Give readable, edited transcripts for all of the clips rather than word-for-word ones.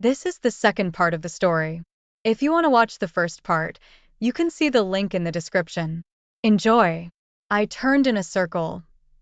This is the second part of the story. If you want to watch the first part, you can see the link in the description. Enjoy! I turned in a circle,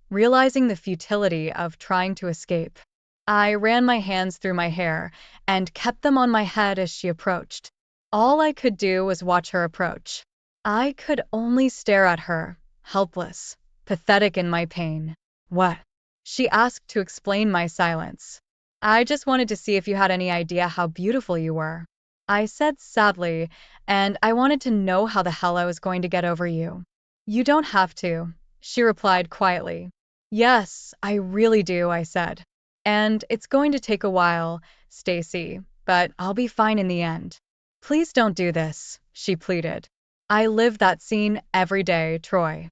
realizing the futility of trying to escape. I ran my hands through my hair and kept them on my head as she approached. All I could do was watch her approach. I could only stare at her, helpless, pathetic in my pain. What? She asked to explain my silence. I just wanted to see if you had any idea how beautiful you were. I said sadly, and I wanted to know how the hell I was going to get over you. You don't have to, she replied quietly. Yes, I really do, I said. And it's going to take a while, Stacy, but I'll be fine in the end. Please don't do this, she pleaded. I live that scene every day, Troy.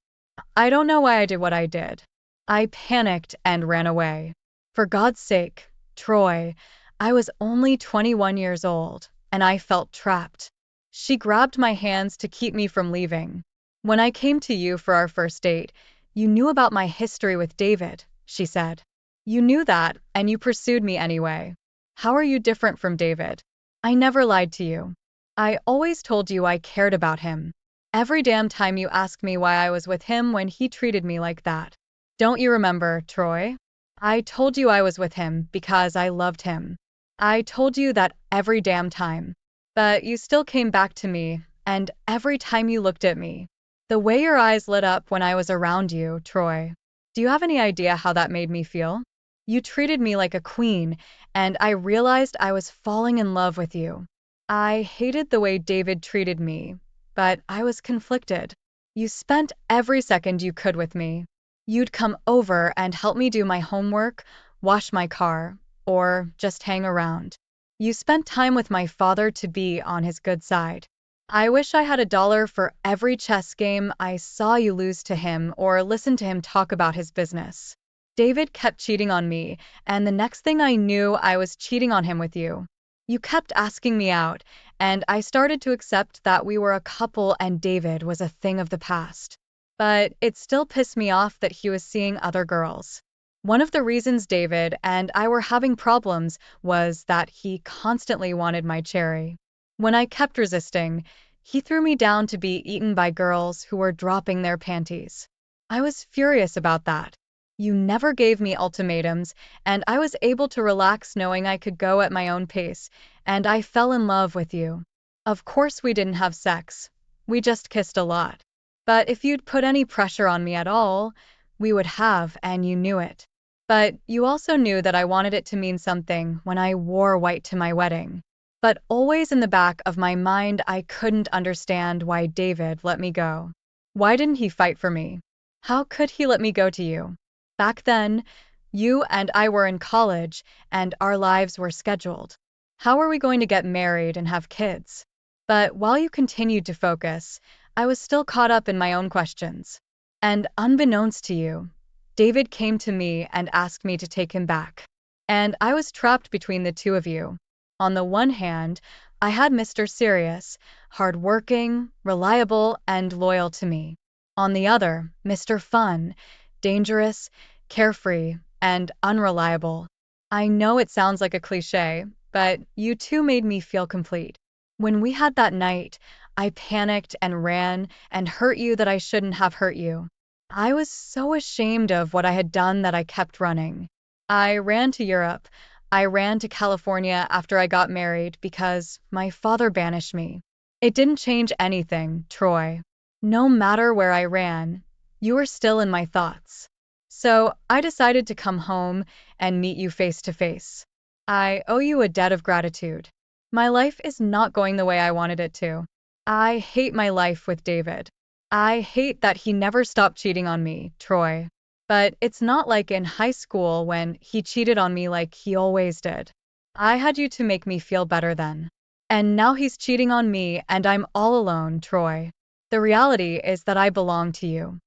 I don't know why I did what I did. I panicked and ran away. For God's sake, Troy, I was only 21 years old, and I felt trapped. She grabbed my hands to keep me from leaving. When I came to you for our first date, you knew about my history with David, she said. You knew that, and you pursued me anyway. How are you different from David? I never lied to you. I always told you I cared about him. Every damn time you asked me why I was with him when he treated me like that. Don't you remember, Troy? I told you I was with him because I loved him. I told you that every damn time. But you still came back to me, and every time you looked at me. The way your eyes lit up when I was around you, Troy. Do you have any idea how that made me feel? You treated me like a queen, and I realized I was falling in love with you. I hated the way David treated me, but I was conflicted. You spent every second you could with me. You'd come over and help me do my homework, wash my car, or just hang around. You spent time with my father to be on his good side. I wish I had $1 for every chess game I saw you lose to him or listen to him talk about his business. David kept cheating on me, and the next thing I knew, I was cheating on him with you. You kept asking me out, and I started to accept that we were a couple and David was a thing of the past. But it still pissed me off that he was seeing other girls. One of the reasons David and I were having problems was that he constantly wanted my cherry. When I kept resisting, he threw me down to be eaten by girls who were dropping their panties. I was furious about that. You never gave me ultimatums, and I was able to relax knowing I could go at my own pace, and I fell in love with you. Of course we didn't have sex. We just kissed a lot. But if you'd put any pressure on me at all, we would have, and you knew it. But you also knew that I wanted it to mean something when I wore white to my wedding. But always in the back of my mind, I couldn't understand why David let me go. Why didn't he fight for me? How could he let me go to you? Back then, you and I were in college, and our lives were scheduled. How were we going to get married and have kids? But while you continued to focus, I was still caught up in my own questions. And unbeknownst to you, David came to me and asked me to take him back. And I was trapped between the two of you. On the one hand, I had Mr. Serious, hardworking, reliable, and loyal to me. On the other, Mr. Fun, dangerous, carefree, and unreliable. I know it sounds like a cliche, but you two made me feel complete. When we had that night, I panicked and ran and hurt you that I shouldn't have hurt you. I was so ashamed of what I had done that I kept running. I ran to Europe. I ran to California after I got married because my father banished me. It didn't change anything, Troy. No matter where I ran, you were still in my thoughts. So I decided to come home and meet you face to face. I owe you a debt of gratitude. My life is not going the way I wanted it to. I hate my life with David. I hate that he never stopped cheating on me, Troy. But it's not like in high school when he cheated on me like he always did. I had you to make me feel better then. And now he's cheating on me and I'm all alone, Troy. The reality is that I belong to you.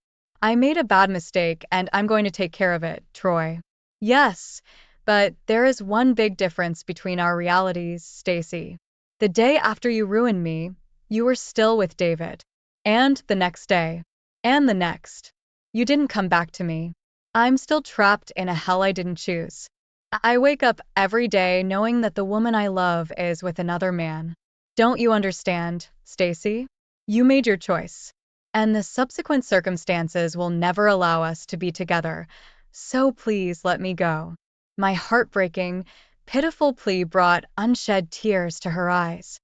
I made a bad mistake and I'm going to take care of it, Troy. Yes, but there is one big difference between our realities, Stacy. The day after you ruined me, you were still with David. And the next day. And the next. You didn't come back to me. I'm still trapped in a hell I didn't choose. I wake up every day knowing that the woman I love is with another man. Don't you understand, Stacy? You made your choice. And the subsequent circumstances will never allow us to be together. So please let me go. My heartbreaking, pitiful plea brought unshed tears to her eyes.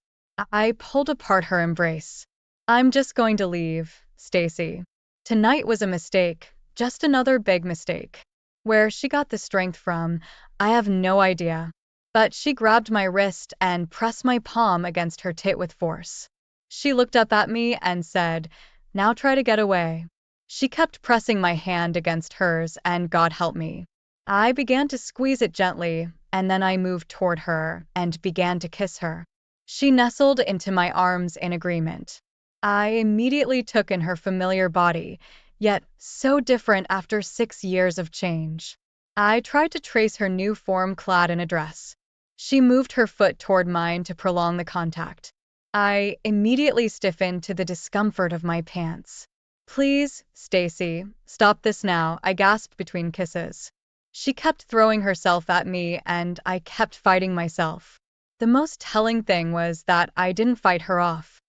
I pulled apart her embrace. I'm just going to leave, Stacy. Tonight was a mistake, just another big mistake. Where she got the strength from, I have no idea. But she grabbed my wrist and pressed my palm against her tit with force. She looked up at me and said, "Now try to get away." She kept pressing my hand against hers, and God help me. I began to squeeze it gently, and then I moved toward her and began to kiss her. She nestled into my arms in agreement. I immediately took in her familiar body, yet so different after 6 years of change. I tried to trace her new form clad in a dress. She moved her foot toward mine to prolong the contact. I immediately stiffened to the discomfort of my pants. "Please, Stacy, stop this now," I gasped between kisses. She kept throwing herself at me, and I kept fighting myself. The most telling thing was that I didn't fight her off.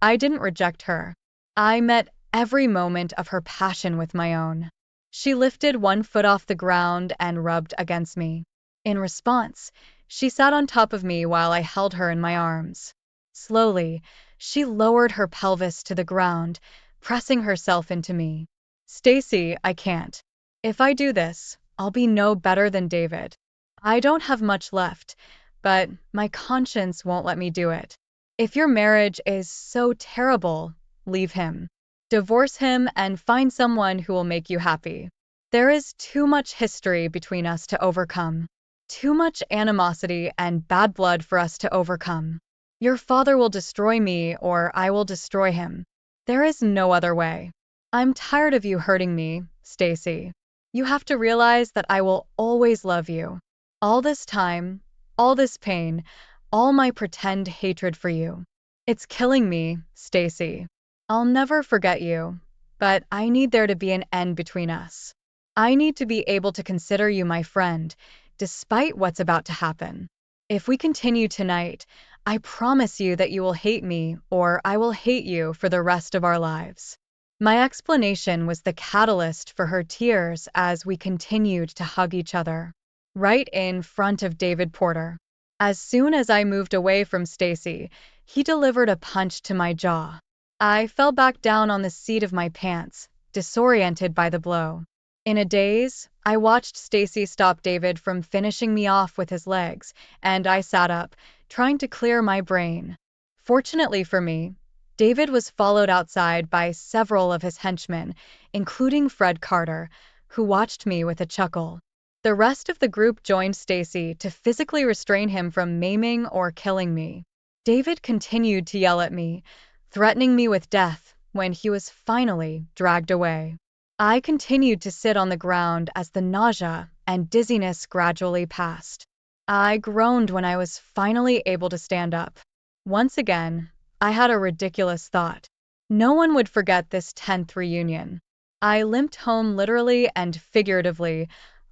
I didn't reject her. I met every moment of her passion with my own. She lifted one foot off the ground and rubbed against me. In response, she sat on top of me while I held her in my arms. Slowly, she lowered her pelvis to the ground, pressing herself into me. "Stacy, I can't. If I do this, I'll be no better than David. I don't have much left, but my conscience won't let me do it. If your marriage is so terrible, leave him. Divorce him and find someone who will make you happy. There is too much history between us to overcome. Too much animosity and bad blood for us to overcome. Your father will destroy me, or I will destroy him. There is no other way. I'm tired of you hurting me, Stacy. You have to realize that I will always love you. All this time, all this pain, all my pretend hatred for you. It's killing me, Stacy. I'll never forget you, but I need there to be an end between us. I need to be able to consider you my friend, despite what's about to happen. If we continue tonight, I promise you that you will hate me, or I will hate you for the rest of our lives." My explanation was the catalyst for her tears as we continued to hug each other, right in front of David Porter. As soon as I moved away from Stacy, he delivered a punch to my jaw. I fell back down on the seat of my pants, disoriented by the blow. In a daze, I watched Stacy stop David from finishing me off with his legs, and I sat up, trying to clear my brain. Fortunately for me, David was followed outside by several of his henchmen, including Fred Carter, who watched me with a chuckle. The rest of the group joined Stacy to physically restrain him from maiming or killing me. David continued to yell at me, threatening me with death when he was finally dragged away. I continued to sit on the ground as the nausea and dizziness gradually passed. I groaned when I was finally able to stand up. Once again, I had a ridiculous thought. No one would forget this 10th reunion. I limped home literally and figuratively,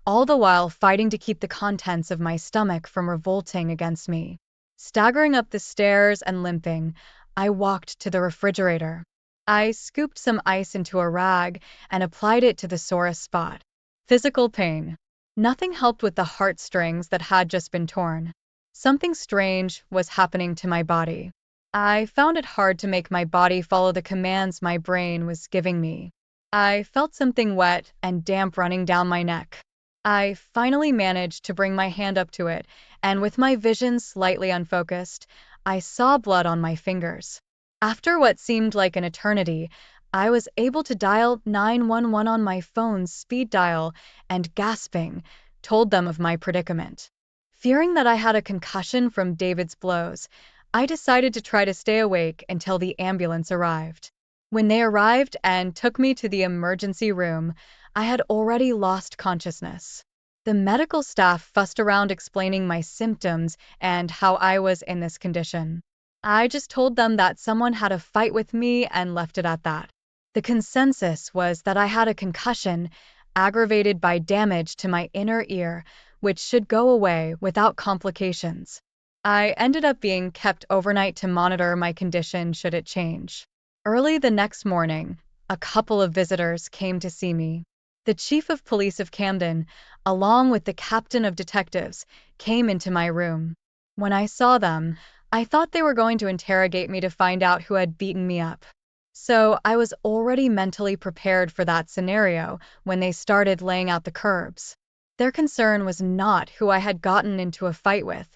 all the while fighting to keep the contents of my stomach from revolting against me. Staggering up the stairs and limping, I walked to the refrigerator. I scooped some ice into a rag and applied it to the sorest spot. Physical pain. Nothing helped with the heartstrings that had just been torn. Something strange was happening to my body. I found it hard to make my body follow the commands my brain was giving me. I felt something wet and damp running down my neck. I finally managed to bring my hand up to it, and with my vision slightly unfocused, I saw blood on my fingers. After what seemed like an eternity, I was able to dial 911 on my phone's speed dial and, gasping, told them of my predicament. Fearing that I had a concussion from David's blows, I decided to try to stay awake until the ambulance arrived. When they arrived and took me to the emergency room, I had already lost consciousness. The medical staff fussed around explaining my symptoms and how I was in this condition. I just told them that someone had a fight with me and left it at that. The consensus was that I had a concussion, aggravated by damage to my inner ear, which should go away without complications. I ended up being kept overnight to monitor my condition should it change. Early the next morning, a couple of visitors came to see me. The chief of police of Camden, along with the captain of detectives, came into my room. When I saw them, I thought they were going to interrogate me to find out who had beaten me up. So I was already mentally prepared for that scenario when they started laying out the curbs. Their concern was not who I had gotten into a fight with,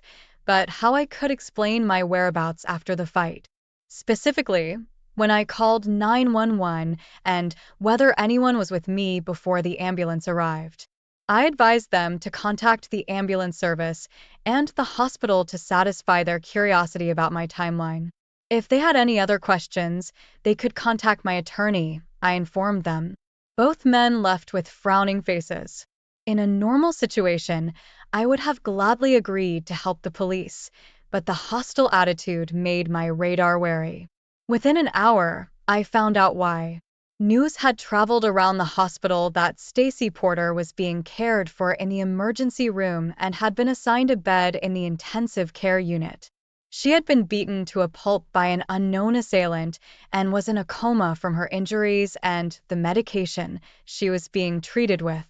but how I could explain my whereabouts after the fight. Specifically, when I called 911 and whether anyone was with me before the ambulance arrived. I advised them to contact the ambulance service and the hospital to satisfy their curiosity about my timeline. If they had any other questions, they could contact my attorney, I informed them. Both men left with frowning faces. In a normal situation, I would have gladly agreed to help the police, but the hostile attitude made my radar wary. Within an hour, I found out why. News had traveled around the hospital that Stacy Porter was being cared for in the emergency room and had been assigned a bed in the intensive care unit. She had been beaten to a pulp by an unknown assailant and was in a coma from her injuries and the medication she was being treated with.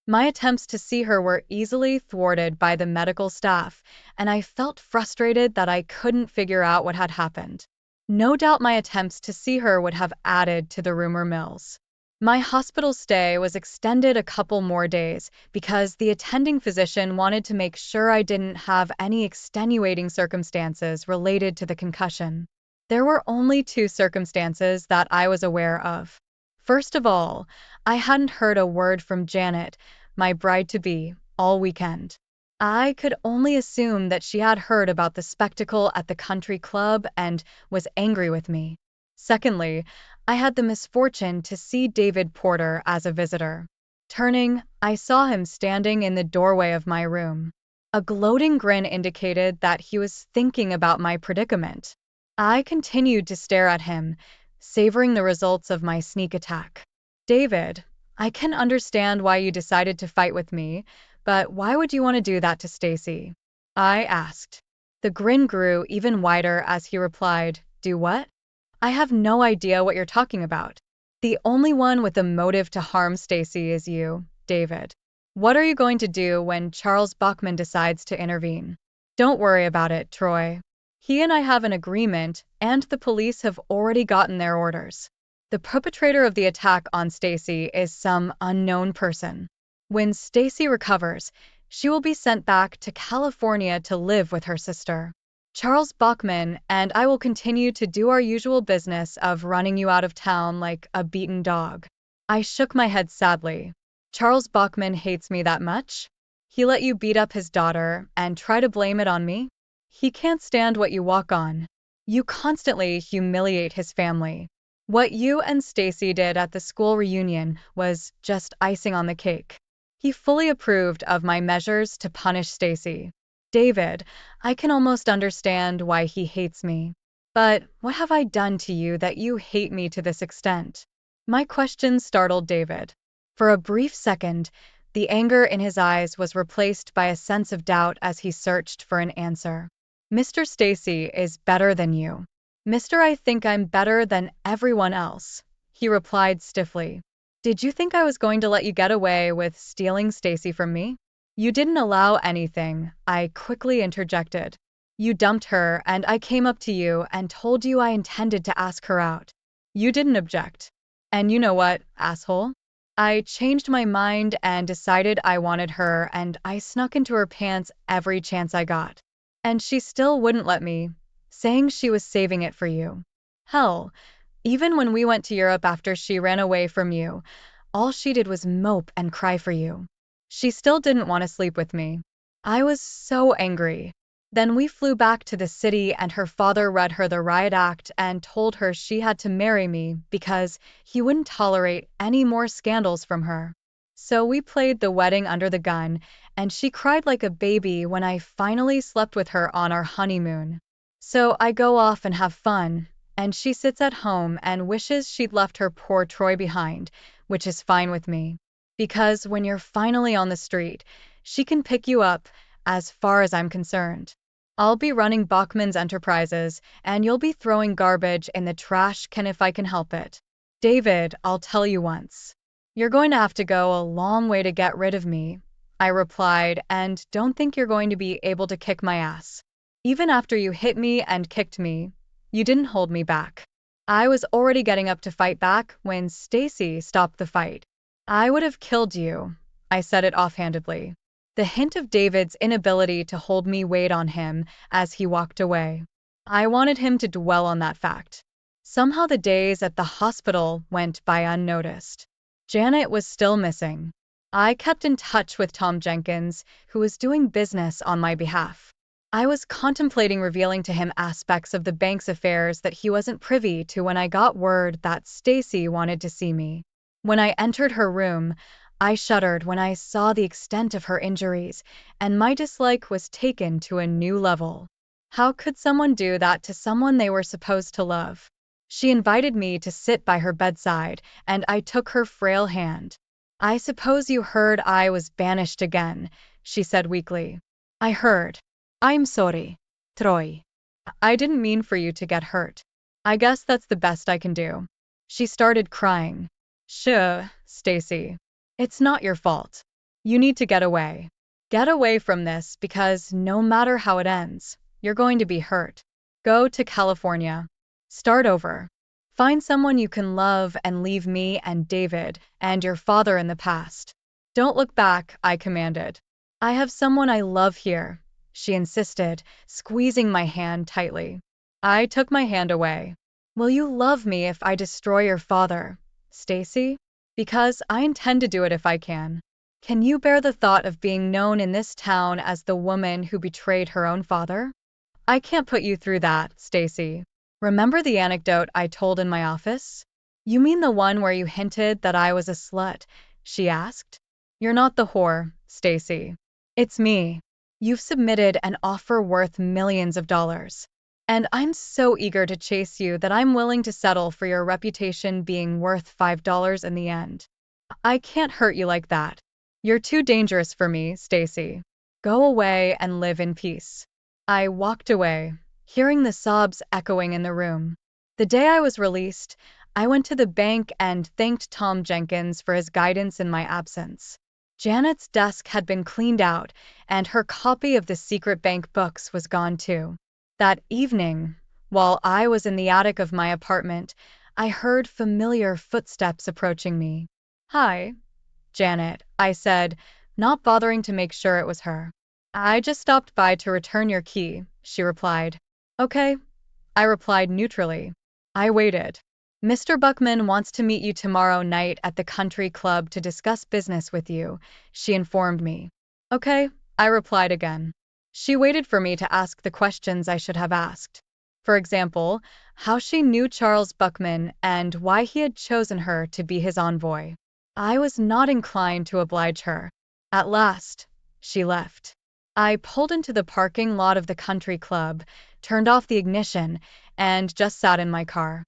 My attempts to see her were easily thwarted by the medical staff, and I felt frustrated that I couldn't figure out what had happened. No doubt my attempts to see her would have added to the rumor mills. My hospital stay was extended a couple more days because the attending physician wanted to make sure I didn't have any extenuating circumstances related to the concussion. There were only two circumstances that I was aware of. First of all, I hadn't heard a word from Janet, my bride-to-be, all weekend. I could only assume that she had heard about the spectacle at the country club and was angry with me. Secondly, I had the misfortune to see David Porter as a visitor. Turning, I saw him standing in the doorway of my room. A gloating grin indicated that he was thinking about my predicament. I continued to stare at him, savoring the results of my sneak attack. David, I can understand why you decided to fight with me, but why would you want to do that to Stacy? I asked. The grin grew even wider as he replied, do what? I have no idea what you're talking about. The only one with a motive to harm Stacy is you, David. What are you going to do when Charles Bachman decides to intervene? Don't worry about it, Troy. He and I have an agreement, and the police have already gotten their orders. The perpetrator of the attack on Stacy is some unknown person. When Stacy recovers, she will be sent back to California to live with her sister. Charles Bachman and I will continue to do our usual business of running you out of town like a beaten dog. I shook my head sadly. Charles Bachman hates me that much? He let you beat up his daughter and try to blame it on me? He can't stand what you walk on. You constantly humiliate his family. What you and Stacy did at the school reunion was just icing on the cake. He fully approved of my measures to punish Stacy. David, I can almost understand why he hates me. But what have I done to you that you hate me to this extent? My question startled David. For a brief second, the anger in his eyes was replaced by a sense of doubt as he searched for an answer. Mr. Stacy is better than you. Mr. I think I'm better than everyone else, he replied stiffly. Did you think I was going to let you get away with stealing Stacy from me? You didn't allow anything, I quickly interjected. You dumped her, and I came up to you and told you I intended to ask her out. You didn't object. And you know what, asshole? I changed my mind and decided I wanted her, and I snuck into her pants every chance I got. And she still wouldn't let me, saying she was saving it for you. Hell, even when we went to Europe after she ran away from you, all she did was mope and cry for you. She still didn't want to sleep with me. I was so angry. Then we flew back to the city and her father read her the riot act and told her she had to marry me because he wouldn't tolerate any more scandals from her. So we played the wedding under the gun, and she cried like a baby when I finally slept with her on our honeymoon. So I go off and have fun, and she sits at home and wishes she'd left her poor Troy behind, which is fine with me. Because when you're finally on the street, She can pick you up, as far as I'm concerned. I'll be running Bachman's Enterprises, and you'll be throwing garbage in the trash can if I can help it. David, I'll tell you once. You're going to have to go a long way to get rid of me, I replied, and don't think you're going to be able to kick my ass. Even after you hit me and kicked me, you didn't hold me back. I was already getting up to fight back when Stacy stopped the fight. I would have killed you, I said it offhandedly. The hint of David's inability to hold me weighed on him as he walked away. I wanted him to dwell on that fact. Somehow the days at the hospital went by unnoticed. Janet was still missing. I kept in touch with Tom Jenkins, who was doing business on my behalf. I was contemplating revealing to him aspects of the bank's affairs that he wasn't privy to when I got word that Stacy wanted to see me. When I entered her room, I shuddered when I saw the extent of her injuries, and my dislike was taken to a new level. How could someone do that to someone they were supposed to love? She invited me to sit by her bedside, and I took her frail hand. I suppose you heard I was banished again, she said weakly. I heard. I'm sorry, Troy. I didn't mean for you to get hurt. I guess that's the best I can do. She started crying. Shh, Stacy. It's not your fault. You need to get away. Get away from this because no matter how it ends, you're going to be hurt. Go to California. Start over. Find someone you can love and leave me and David and your father in the past. Don't look back, I commanded. I have someone I love here, she insisted, squeezing my hand tightly. I took my hand away. Will you love me if I destroy your father, Stacy? Because I intend to do it if I can. Can you bear the thought of being known in this town as the woman who betrayed her own father? I can't put you through that, Stacy. Remember the anecdote I told in my office? You mean the one where you hinted that I was a slut? She asked. You're not the whore, Stacy. It's me. You've submitted an offer worth millions of dollars. And I'm so eager to chase you that I'm willing to settle for your reputation being worth $5 in the end. I can't hurt you like that. You're too dangerous for me, Stacy. Go away and live in peace. I walked away, hearing the sobs echoing in the room. The day I was released, I went to the bank and thanked Tom Jenkins for his guidance in my absence. Janet's desk had been cleaned out, and her copy of the secret bank books was gone too. That evening, while I was in the attic of my apartment, I heard familiar footsteps approaching me. Hi, Janet, I said, not bothering to make sure it was her. I just stopped by to return your key, she replied. Okay, I replied neutrally. I waited. Mr. Buckman wants to meet you tomorrow night at the country club to discuss business with you, she informed me. Okay, I replied again. She waited for me to ask the questions I should have asked. For example, how she knew Charles Buckman and why he had chosen her to be his envoy. I was not inclined to oblige her. At last, she left. I pulled into the parking lot of the country club, turned off the ignition, and just sat in my car.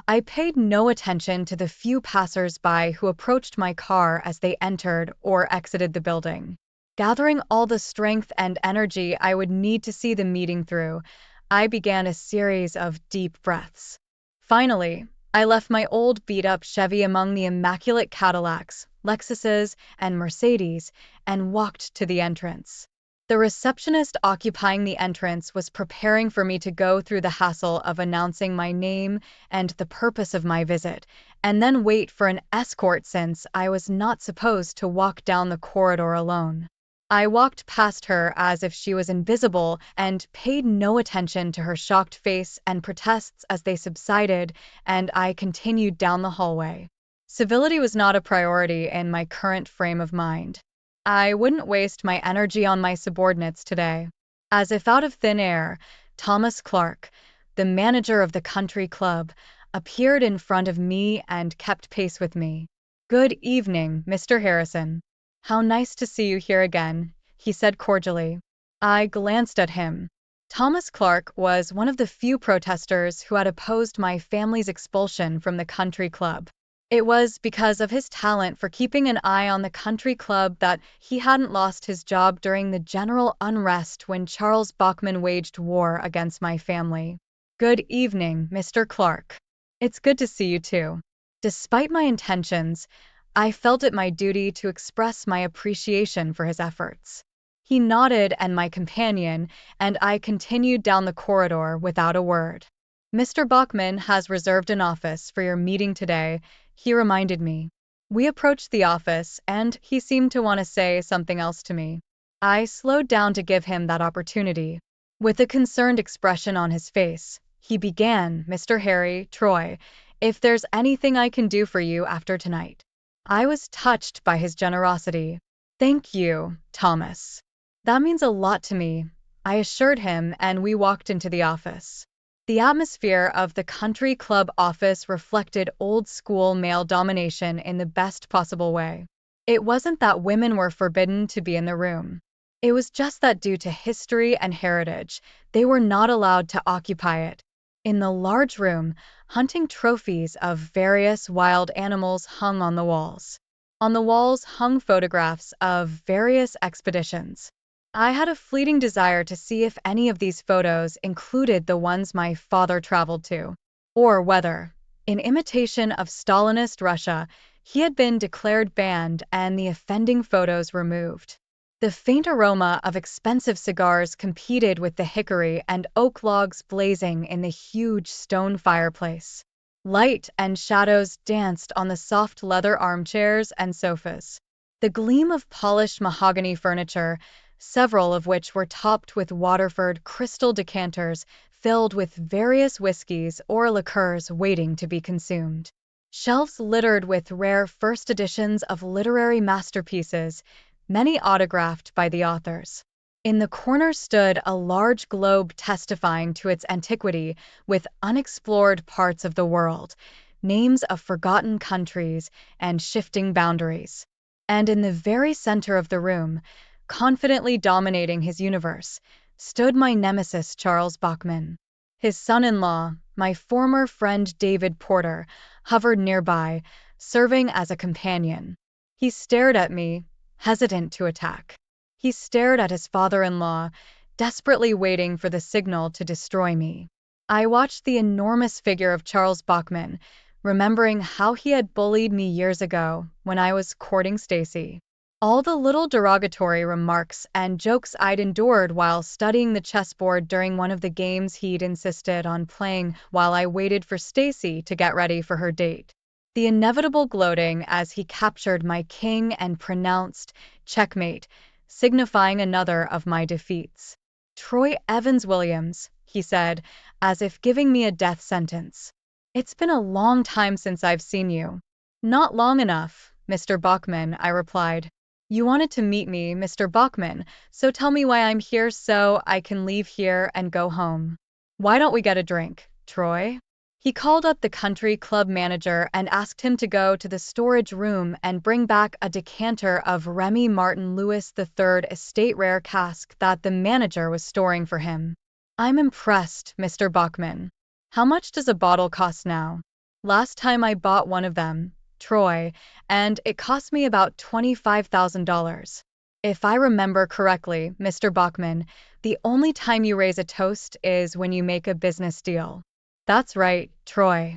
I paid no attention to the few passers-by who approached my car as they entered or exited the building. Gathering all the strength and energy I would need to see the meeting through, I began a series of deep breaths. Finally, I left my old beat-up Chevy among the immaculate Cadillacs, Lexuses, and Mercedes, and walked to the entrance. The receptionist occupying the entrance was preparing for me to go through the hassle of announcing my name and the purpose of my visit, and then wait for an escort since I was not supposed to walk down the corridor alone. I walked past her as if she was invisible and paid no attention to her shocked face and protests as they subsided, and I continued down the hallway. Civility was not a priority in my current frame of mind. I wouldn't waste my energy on my subordinates today. As if out of thin air, Thomas Clark, the manager of the country club, appeared in front of me and kept pace with me. Good evening, Mr. Harrison. How nice to see you here again, he said cordially. I glanced at him. Thomas Clark was one of the few protesters who had opposed my family's expulsion from the country club. It was because of his talent for keeping an eye on the country club that he hadn't lost his job during the general unrest when Charles Bachman waged war against my family. Good evening, Mr. Clark. It's good to see you too. Despite my intentions, I felt it my duty to express my appreciation for his efforts. He nodded and my companion, and I continued down the corridor without a word. Mr. Bachman has reserved an office for your meeting today, he reminded me. We approached the office, and he seemed to want to say something else to me. I slowed down to give him that opportunity. With a concerned expression on his face, he began, Mr. Harry, Troy, if there's anything I can do for you after tonight. I was touched by his generosity. Thank you, Thomas. That means a lot to me, I assured him, and we walked into the office. The atmosphere of the country club office reflected old-school male domination in the best possible way. It wasn't that women were forbidden to be in the room. It was just that due to history and heritage, they were not allowed to occupy it. In the large room, hunting trophies of various wild animals hung on the walls. On the walls hung photographs of various expeditions. I had a fleeting desire to see if any of these photos included the ones my father traveled to, or whether, in imitation of Stalinist Russia, he had been declared banned and the offending photos removed. The faint aroma of expensive cigars competed with the hickory and oak logs blazing in the huge stone fireplace. Light and shadows danced on the soft leather armchairs and sofas. The gleam of polished mahogany furniture, several of which were topped with Waterford crystal decanters filled with various whiskeys or liqueurs waiting to be consumed. Shelves littered with rare first editions of literary masterpieces, many autographed by the authors. In the corner stood a large globe testifying to its antiquity with unexplored parts of the world, names of forgotten countries, and shifting boundaries. And in the very center of the room, confidently dominating his universe, stood my nemesis Charles Bachman. His son-in-law, my former friend David Porter, hovered nearby, serving as a companion. He stared at me, hesitant to attack. He stared at his father-in-law, desperately waiting for the signal to destroy me. I watched the enormous figure of Charles Bachman, remembering how he had bullied me years ago when I was courting Stacy. All the little derogatory remarks and jokes I'd endured while studying the chessboard during one of the games he'd insisted on playing while I waited for Stacy to get ready for her date. The inevitable gloating as he captured my king and pronounced checkmate, signifying another of my defeats. Troy Evans Williams, he said, as if giving me a death sentence. It's been a long time since I've seen you. Not long enough, Mr. Bachman, I replied. You wanted to meet me, Mr. Bachman, so tell me why I'm here so I can leave here and go home. Why don't we get a drink, Troy? He called up the country club manager and asked him to go to the storage room and bring back a decanter of Remy Martin Louis III estate rare cask that the manager was storing for him. I'm impressed, Mr. Bachman. How much does a bottle cost now? Last time I bought one of them, Troy, and it cost me about $25,000. If I remember correctly, Mr. Bachman, the only time you raise a toast is when you make a business deal. That's right, Troy.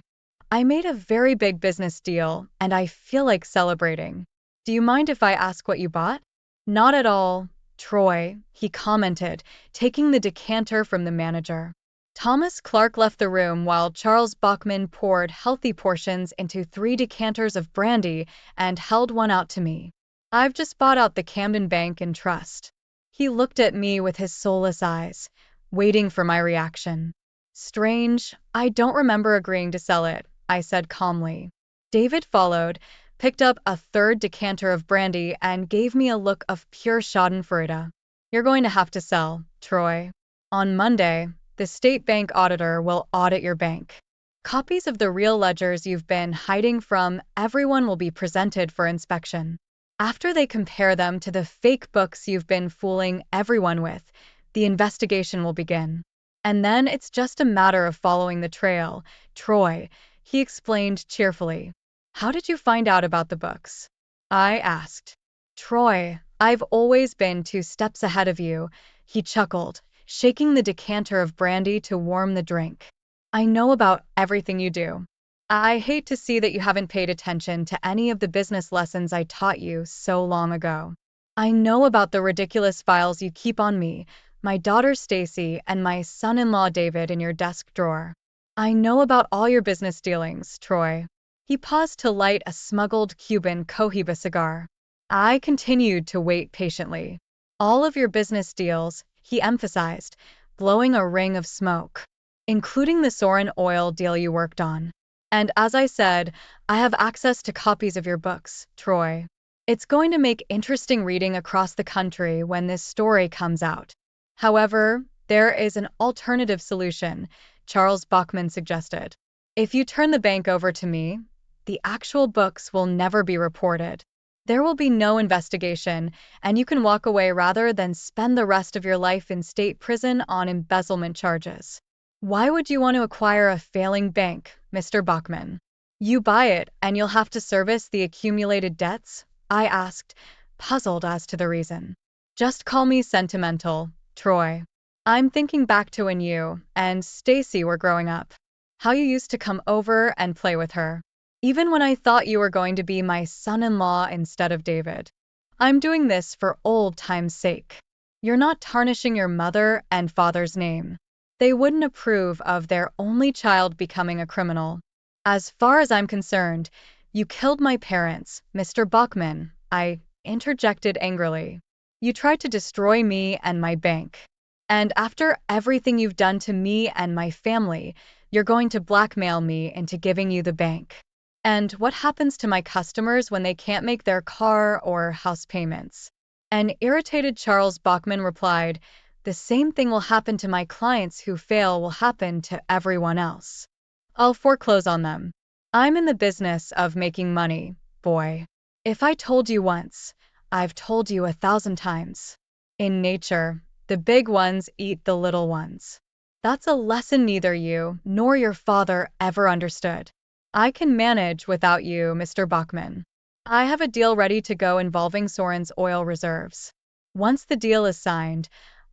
I made a very big business deal, and I feel like celebrating. Do you mind if I ask what you bought? Not at all, Troy, he commented, taking the decanter from the manager. Thomas Clark left the room while Charles Bachman poured healthy portions into 3 decanters of brandy and held one out to me. I've just bought out the Camden Bank and Trust. He looked at me with his soulless eyes, waiting for my reaction. Strange, I don't remember agreeing to sell it, I said calmly. David followed, picked up a 3rd decanter of brandy and gave me a look of pure schadenfreude. You're going to have to sell, Troy. On Monday, the state bank auditor will audit your bank. Copies of the real ledgers you've been hiding from everyone will be presented for inspection. After they compare them to the fake books you've been fooling everyone with, the investigation will begin. And then it's just a matter of following the trail, Troy, he explained cheerfully. How did you find out about the books? I asked. Troy, I've always been 2 steps ahead of you, he chuckled, shaking the decanter of brandy to warm the drink. I know about everything you do. I hate to see that you haven't paid attention to any of the business lessons I taught you so long ago. I know about the ridiculous files you keep on me, my daughter Stacy, and my son-in-law David in your desk drawer. I know about all your business dealings, Troy. He paused to light a smuggled Cuban Cohiba cigar. I continued to wait patiently. All of your business deals, he emphasized, blowing a ring of smoke, including the Soren oil deal you worked on. And as I said, I have access to copies of your books, Troy. It's going to make interesting reading across the country when this story comes out. However, there is an alternative solution, Charles Bachman suggested. If you turn the bank over to me, the actual books will never be reported. There will be no investigation, and you can walk away rather than spend the rest of your life in state prison on embezzlement charges. Why would you want to acquire a failing bank, Mr. Bachman? You buy it, and you'll have to service the accumulated debts? I asked, puzzled as to the reason. Just call me sentimental, Troy. I'm thinking back to when you and Stacy were growing up. How you used to come over and play with her. Even when I thought you were going to be my son-in-law instead of David. I'm doing this for old time's sake. You're not tarnishing your mother and father's name. They wouldn't approve of their only child becoming a criminal. As far as I'm concerned, you killed my parents, Mr. Bachman, I interjected angrily. You tried to destroy me and my bank. And after everything you've done to me and my family, you're going to blackmail me into giving you the bank. And what happens to my customers when they can't make their car or house payments? An irritated Charles Bachman replied, the same thing will happen to my clients who fail will happen to everyone else. I'll foreclose on them. I'm in the business of making money, boy. If I told you once, I've told you 1,000 times. In nature, the big ones eat the little ones. That's a lesson neither you nor your father ever understood. I can manage without you, Mr. Bachman. I have a deal ready to go involving Soren's oil reserves. Once the deal is signed,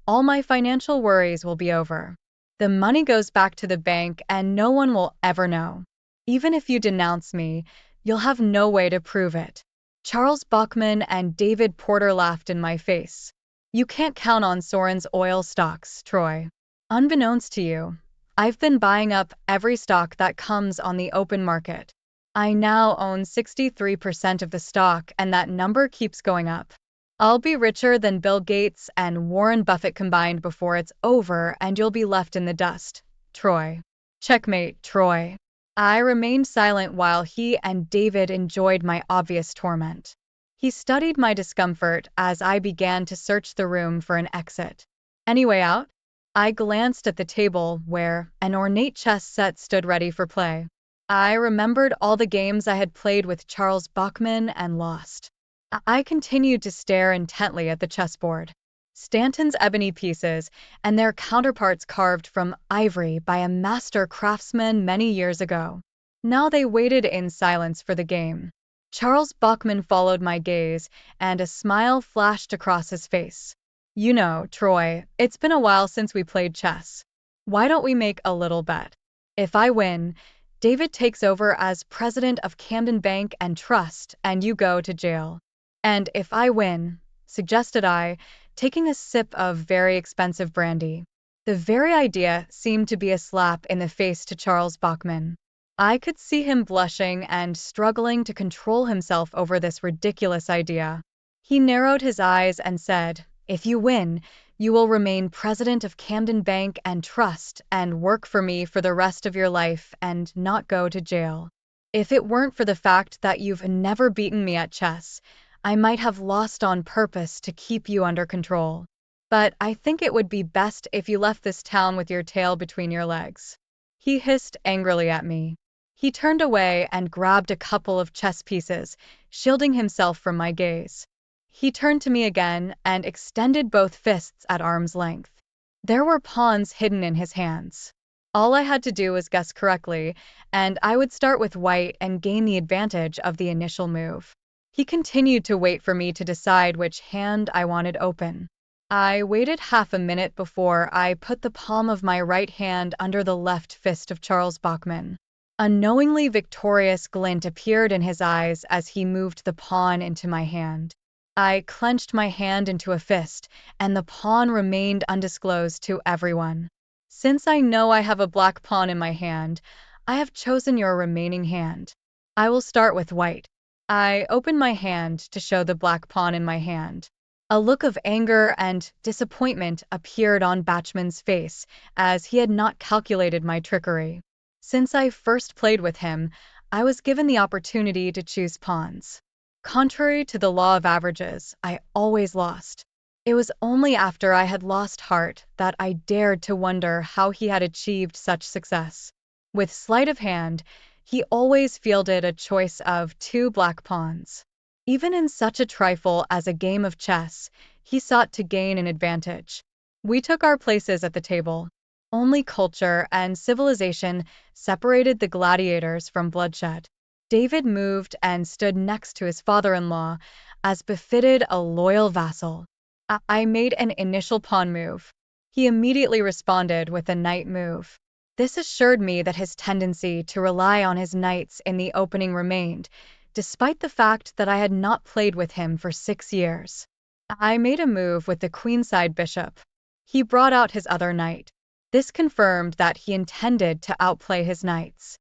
all my financial worries will be over. The money goes back to the bank and no one will ever know. Even if you denounce me, you'll have no way to prove it. Charles Bachman and David Porter laughed in my face. You can't count on Soren's oil stocks, Troy. Unbeknownst to you, I've been buying up every stock that comes on the open market. I now own 63% of the stock, and that number keeps going up. I'll be richer than Bill Gates and Warren Buffett combined before it's over, and you'll be left in the dust, Troy. Checkmate, Troy. I remained silent while he and David enjoyed my obvious torment. He studied my discomfort as I began to search the room for an exit. Any way out? I glanced at the table where an ornate chess set stood ready for play. I remembered all the games I had played with Charles Bachman and lost. I continued to stare intently at the chessboard. Stanton's ebony pieces and their counterparts carved from ivory by a master craftsman many years ago. Now they waited in silence for the game. Charles Bachman followed my gaze, and a smile flashed across his face. You know, Troy, it's been a while since we played chess. Why don't we make a little bet? If I win, David takes over as president of Camden Bank and Trust, and you go to jail. And if I win, suggested I, taking a sip of very expensive brandy. The very idea seemed to be a slap in the face to Charles Bachman. I could see him blushing and struggling to control himself over this ridiculous idea. He narrowed his eyes and said, if you win, you will remain president of Camden Bank and Trust and work for me for the rest of your life and not go to jail. If it weren't for the fact that you've never beaten me at chess, I might have lost on purpose to keep you under control. But I think it would be best if you left this town with your tail between your legs. He hissed angrily at me. He turned away and grabbed a couple of chess pieces, shielding himself from my gaze. He turned to me again and extended both fists at arm's length. There were pawns hidden in his hands. All I had to do was guess correctly, and I would start with white and gain the advantage of the initial move. He continued to wait for me to decide which hand I wanted open. I waited half a minute before I put the palm of my right hand under the left fist of Charles Bachman. A knowingly victorious glint appeared in his eyes as he moved the pawn into my hand. I clenched my hand into a fist, and the pawn remained undisclosed to everyone. Since I know I have a black pawn in my hand, I have chosen your remaining hand. I will start with white. I opened my hand to show the black pawn in my hand. A look of anger and disappointment appeared on Bachman's face, as he had not calculated my trickery. Since I first played with him, I was given the opportunity to choose pawns. Contrary to the law of averages, I always lost. It was only after I had lost heart that I dared to wonder how he had achieved such success. With sleight of hand, he always fielded a choice of 2 black pawns. Even in such a trifle as a game of chess, he sought to gain an advantage. We took our places at the table. Only culture and civilization separated the gladiators from bloodshed. David moved and stood next to his father-in-law, as befitted a loyal vassal. I made an initial pawn move. He immediately responded with a knight move. This assured me that his tendency to rely on his knights in the opening remained, despite the fact that I had not played with him for 6 years. I made a move with the queenside bishop. He brought out his other knight. This confirmed that he intended to outplay his knights.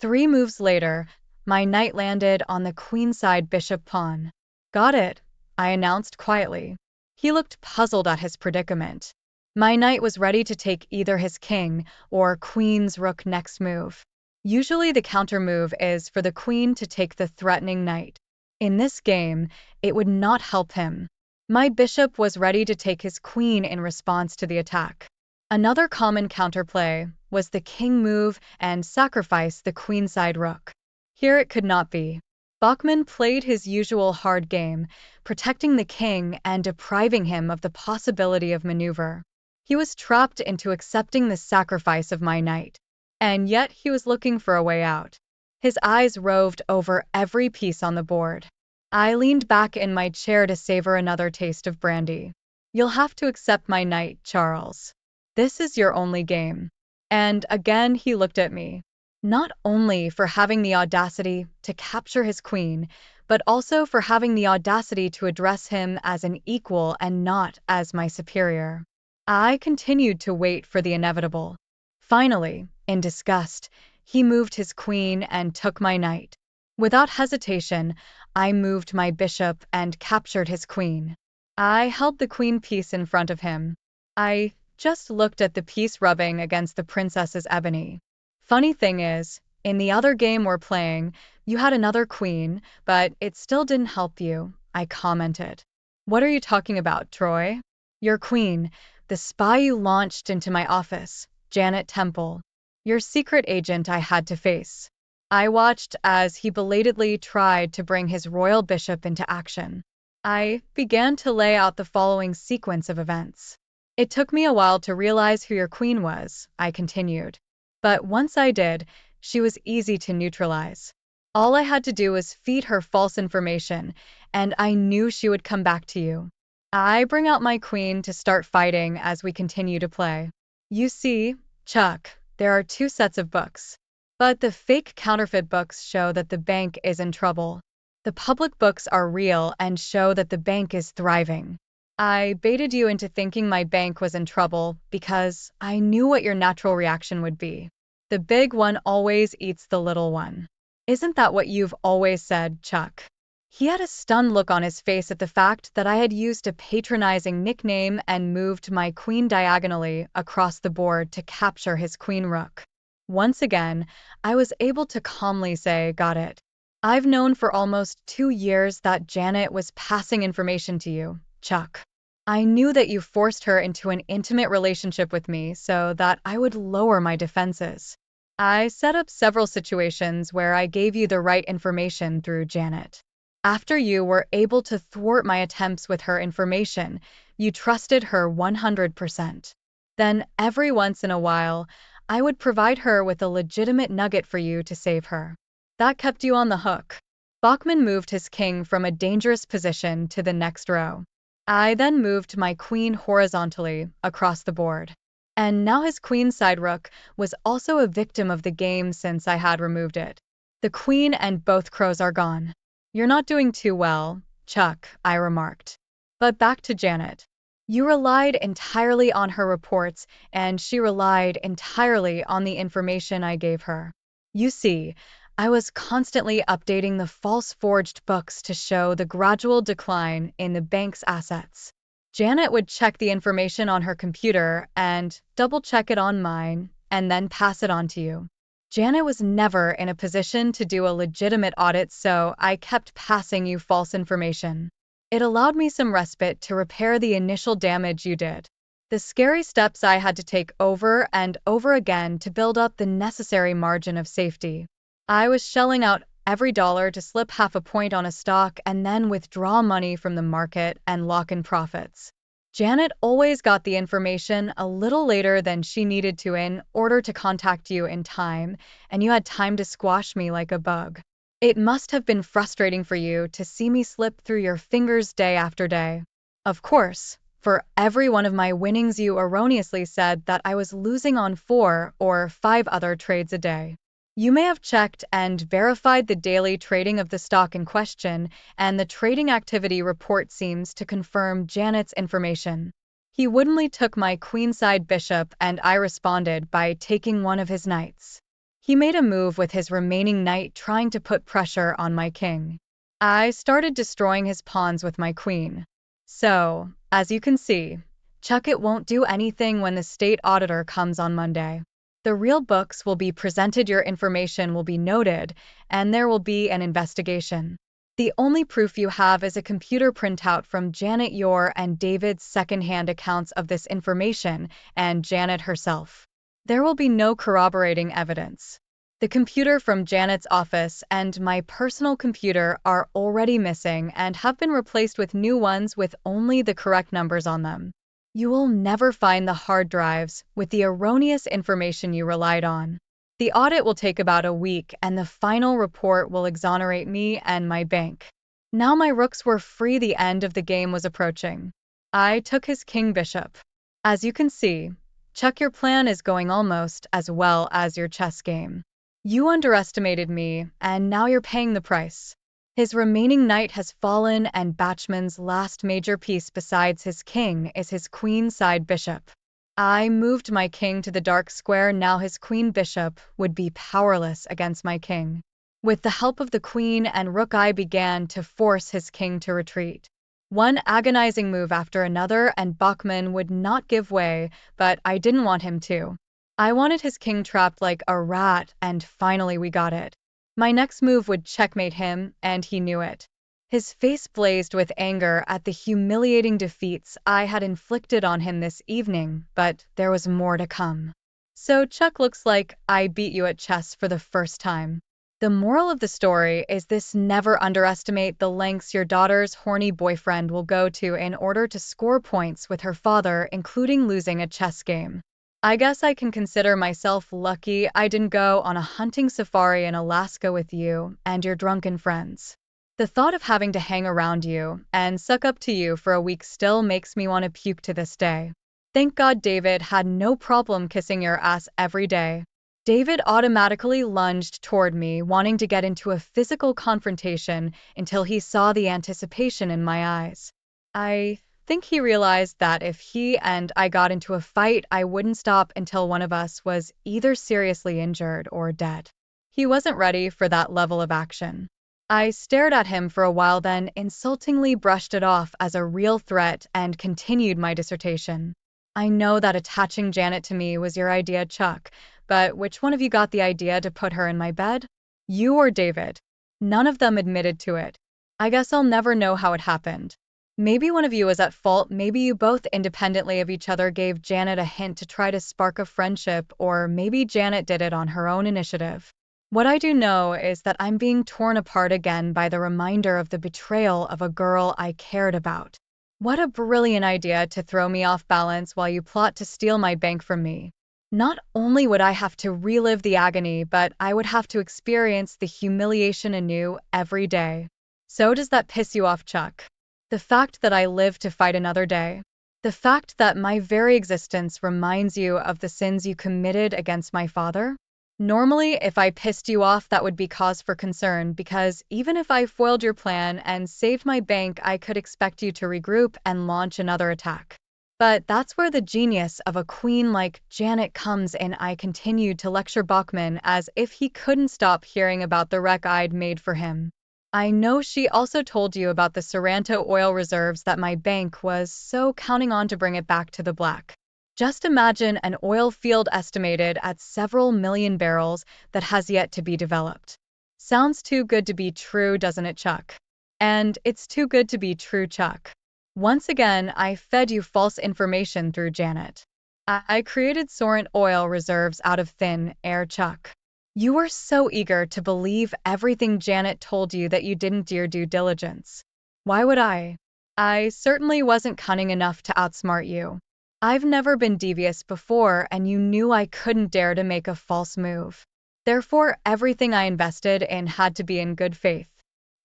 3 moves later, my knight landed on the queenside bishop pawn. Got it, I announced quietly. He looked puzzled at his predicament. My knight was ready to take either his king or queen's rook next move. Usually the counter move is for the queen to take the threatening knight. In this game, it would not help him. My bishop was ready to take his queen in response to the attack. Another common counterplay was the king move and sacrifice the queenside rook. Here it could not be. Bachman played his usual hard game, protecting the king and depriving him of the possibility of maneuver. He was trapped into accepting the sacrifice of my knight. And yet he was looking for a way out. His eyes roved over every piece on the board. I leaned back in my chair to savor another taste of brandy. You'll have to accept my knight, Charles. This is your only game. And again he looked at me. Not only for having the audacity to capture his queen, but also for having the audacity to address him as an equal and not as my superior. I continued to wait for the inevitable. Finally, in disgust, he moved his queen and took my knight. Without hesitation, I moved my bishop and captured his queen. I held the queen piece in front of him. I just looked at the piece rubbing against the princess's ebony. Funny thing is, in the other game we're playing, you had another queen, but it still didn't help you, I commented. What are you talking about, Troy? Your queen, the spy you launched into my office, Janet Temple. Your secret agent I had to face. I watched as he belatedly tried to bring his royal bishop into action. I began to lay out the following sequence of events. It took me a while to realize who your queen was, I continued. But once I did, she was easy to neutralize. All I had to do was feed her false information, and I knew she would come back to you. I bring out my queen to start fighting as we continue to play. You see, Chuck, there are 2 sets of books. But the fake counterfeit books show that the bank is in trouble. The public books are real and show that the bank is thriving. I baited you into thinking my bank was in trouble because I knew what your natural reaction would be. The big one always eats the little one. Isn't that what you've always said, Chuck? He had a stunned look on his face at the fact that I had used a patronizing nickname and moved my queen diagonally across the board to capture his queen rook. Once again, I was able to calmly say, got it. I've known for almost 2 years that Janet was passing information to you, Chuck. I knew that you forced her into an intimate relationship with me so that I would lower my defenses. I set up several situations where I gave you the right information through Janet. After you were able to thwart my attempts with her information, you trusted her 100%. Then, every once in a while, I would provide her with a legitimate nugget for you to save her. That kept you on the hook. Bachman moved his king from a dangerous position to the next row. I then moved my queen horizontally across the board. And now his queenside rook was also a victim of the game since I had removed it. The queen and both crows are gone. You're not doing too well, Chuck, I remarked. But back to Janet. You relied entirely on her reports, and she relied entirely on the information I gave her. You see, I was constantly updating the false forged books to show the gradual decline in the bank's assets. Janet would check the information on her computer and double-check it on mine, and then pass it on to you. Janet was never in a position to do a legitimate audit, so I kept passing you false information. It allowed me some respite to repair the initial damage you did. The scary steps I had to take over and over again to build up the necessary margin of safety. I was shelling out every dollar to slip half a point on a stock and then withdraw money from the market and lock in profits. Janet always got the information a little later than she needed to in order to contact you in time, and you had time to squash me like a bug. It must have been frustrating for you to see me slip through your fingers day after day. Of course, for every one of my winnings you erroneously said that I was losing on 4 or 5 other trades a day. You may have checked and verified the daily trading of the stock in question, and the trading activity report seems to confirm Janet's information. He woodenly took my queenside bishop, and I responded by taking one of his knights. He made a move with his remaining knight, trying to put pressure on my king. I started destroying his pawns with my queen. So, as you can see, Chuck, it won't do anything when the state auditor comes on Monday. The real books will be presented, your information will be noted, and there will be an investigation. The only proof you have is a computer printout from Janet Yor and David's second-hand accounts of this information, and Janet herself. There will be no corroborating evidence. The computer from Janet's office and my personal computer are already missing and have been replaced with new ones with only the correct numbers on them. You will never find the hard drives with the erroneous information you relied on. The audit will take about a week, and the final report will exonerate me and my bank. Now my rooks were free. The end of the game was approaching. I took his king bishop. As you can see, Chuck, your plan is going almost as well as your chess game. You underestimated me, and now you're paying the price. His remaining knight has fallen, and Bachman's last major piece besides his king is his queenside bishop. I moved my king to the dark square. Now his queen bishop would be powerless against my king. With the help of the queen and rook, I began to force his king to retreat. One agonizing move after another, and Bachman would not give way, but I didn't want him to. I wanted his king trapped like a rat, and finally we got it. My next move would checkmate him, and he knew it. His face blazed with anger at the humiliating defeats I had inflicted on him this evening, but there was more to come. So, Chuck, looks like I beat you at chess for the first time. The moral of the story is this: never underestimate the lengths your daughter's horny boyfriend will go to in order to score points with her father, including losing a chess game. I guess I can consider myself lucky I didn't go on a hunting safari in Alaska with you and your drunken friends. The thought of having to hang around you and suck up to you for a week still makes me want to puke to this day. Thank God David had no problem kissing your ass every day. David automatically lunged toward me, wanting to get into a physical confrontation until he saw the anticipation in my eyes. I think he realized that if he and I got into a fight, I wouldn't stop until one of us was either seriously injured or dead. He wasn't ready for that level of action. I stared at him for a while, then insultingly brushed it off as a real threat and continued my dissertation. I know that attaching Janet to me was your idea, Chuck, but which one of you got the idea to put her in my bed? You or David? None of them admitted to it. I guess I'll never know how it happened. Maybe one of you was at fault, maybe you both independently of each other gave Janet a hint to try to spark a friendship, or maybe Janet did it on her own initiative. What I do know is that I'm being torn apart again by the reminder of the betrayal of a girl I cared about. What a brilliant idea to throw me off balance while you plot to steal my bank from me. Not only would I have to relive the agony, but I would have to experience the humiliation anew every day. So does that piss you off, Chuck? The fact that I live to fight another day? The fact that my very existence reminds you of the sins you committed against my father? Normally, if I pissed you off, that would be cause for concern, because even if I foiled your plan and saved my bank, I could expect you to regroup and launch another attack. But that's where the genius of a queen like Janet comes in. I continued to lecture Bachman as if he couldn't stop hearing about the wreck I'd made for him. I know she also told you about the Sorrento oil reserves that my bank was so counting on to bring it back to the black. Just imagine an oil field estimated at several million barrels that has yet to be developed. Sounds too good to be true, doesn't it, Chuck? And it's too good to be true, Chuck. Once again, I fed you false information through Janet. I created Sorrent oil reserves out of thin air, Chuck. You were so eager to believe everything Janet told you that you didn't do your due diligence. Why would I? I certainly wasn't cunning enough to outsmart you. I've never been devious before, and you knew I couldn't dare to make a false move. Therefore, everything I invested in had to be in good faith.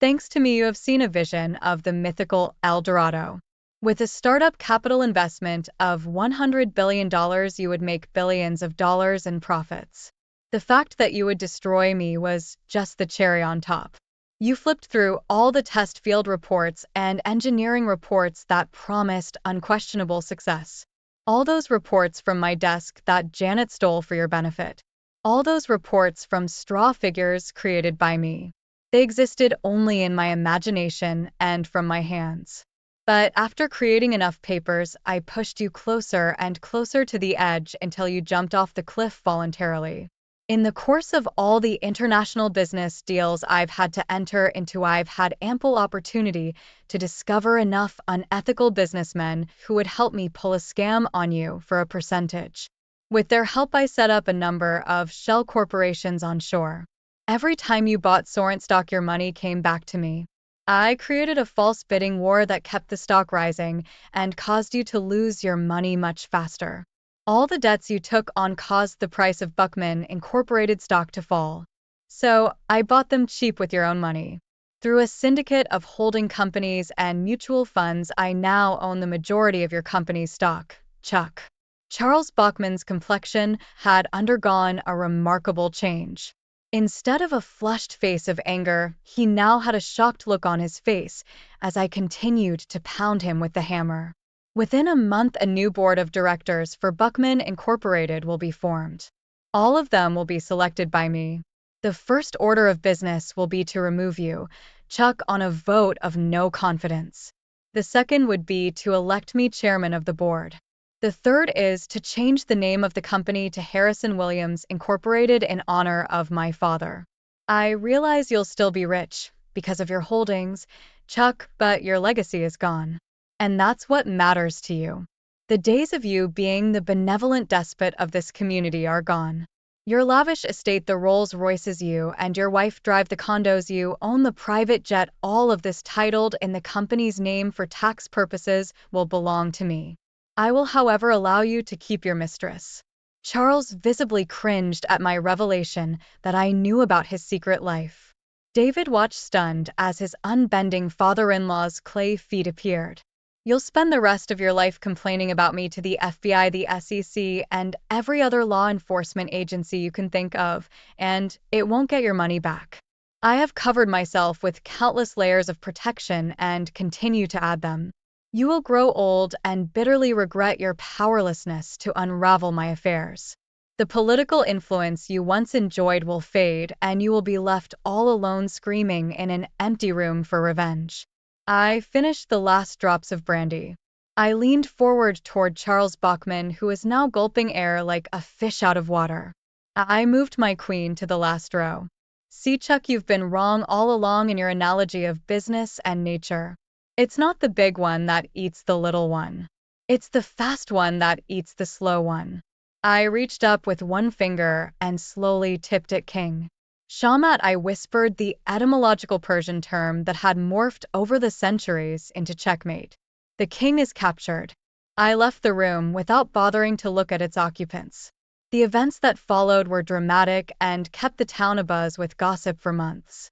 Thanks to me, you have seen a vision of the mythical El Dorado. With a startup capital investment of $100 billion, you would make billions of dollars in profits. The fact that you would destroy me was just the cherry on top. You flipped through all the test field reports and engineering reports that promised unquestionable success. All those reports from my desk that Janet stole for your benefit. All those reports from straw figures created by me. They existed only in my imagination and from my hands. But after creating enough papers, I pushed you closer and closer to the edge until you jumped off the cliff voluntarily. In the course of all the international business deals I've had to enter into, I've had ample opportunity to discover enough unethical businessmen who would help me pull a scam on you for a percentage. With their help, I set up a number of shell corporations onshore. Every time you bought Sorrent stock, your money came back to me. I created a false bidding war that kept the stock rising and caused you to lose your money much faster. All the debts you took on caused the price of Buckman Incorporated stock to fall. So, I bought them cheap with your own money. Through a syndicate of holding companies and mutual funds, I now own the majority of your company's stock, Chuck. Charles Bachman's complexion had undergone a remarkable change. Instead of a flushed face of anger, he now had a shocked look on his face as I continued to pound him with the hammer. Within a month, a new board of directors for Buckman Incorporated will be formed. All of them will be selected by me. The first order of business will be to remove you, Chuck, on a vote of no confidence. The second would be to elect me chairman of the board. The third is to change the name of the company to Harrison Williams Incorporated in honor of my father. I realize you'll still be rich because of your holdings, Chuck, but your legacy is gone. And that's what matters to you. The days of you being the benevolent despot of this community are gone. Your lavish estate, the Rolls Royces you and your wife drive, the condos you own, the private jet, all of this titled in the company's name for tax purposes, will belong to me. I will, however, allow you to keep your mistress. Charles visibly cringed at my revelation that I knew about his secret life. David watched stunned as his unbending father-in-law's clay feet appeared. You'll spend the rest of your life complaining about me to the FBI, the SEC, and every other law enforcement agency you can think of, and it won't get your money back. I have covered myself with countless layers of protection and continue to add them. You will grow old and bitterly regret your powerlessness to unravel my affairs. The political influence you once enjoyed will fade, and you will be left all alone screaming in an empty room for revenge. I finished the last drops of brandy. I leaned forward toward Charles Bachman, who was now gulping air like a fish out of water. I moved my queen to the last row. See, Chuck, you've been wrong all along in your analogy of business and nature. It's not the big one that eats the little one. It's the fast one that eats the slow one. I reached up with one finger and slowly tipped it king. Shamat, I whispered, the etymological Persian term that had morphed over the centuries into checkmate. The king is captured. I left the room without bothering to look at its occupants. The events that followed were dramatic and kept the town abuzz with gossip for months.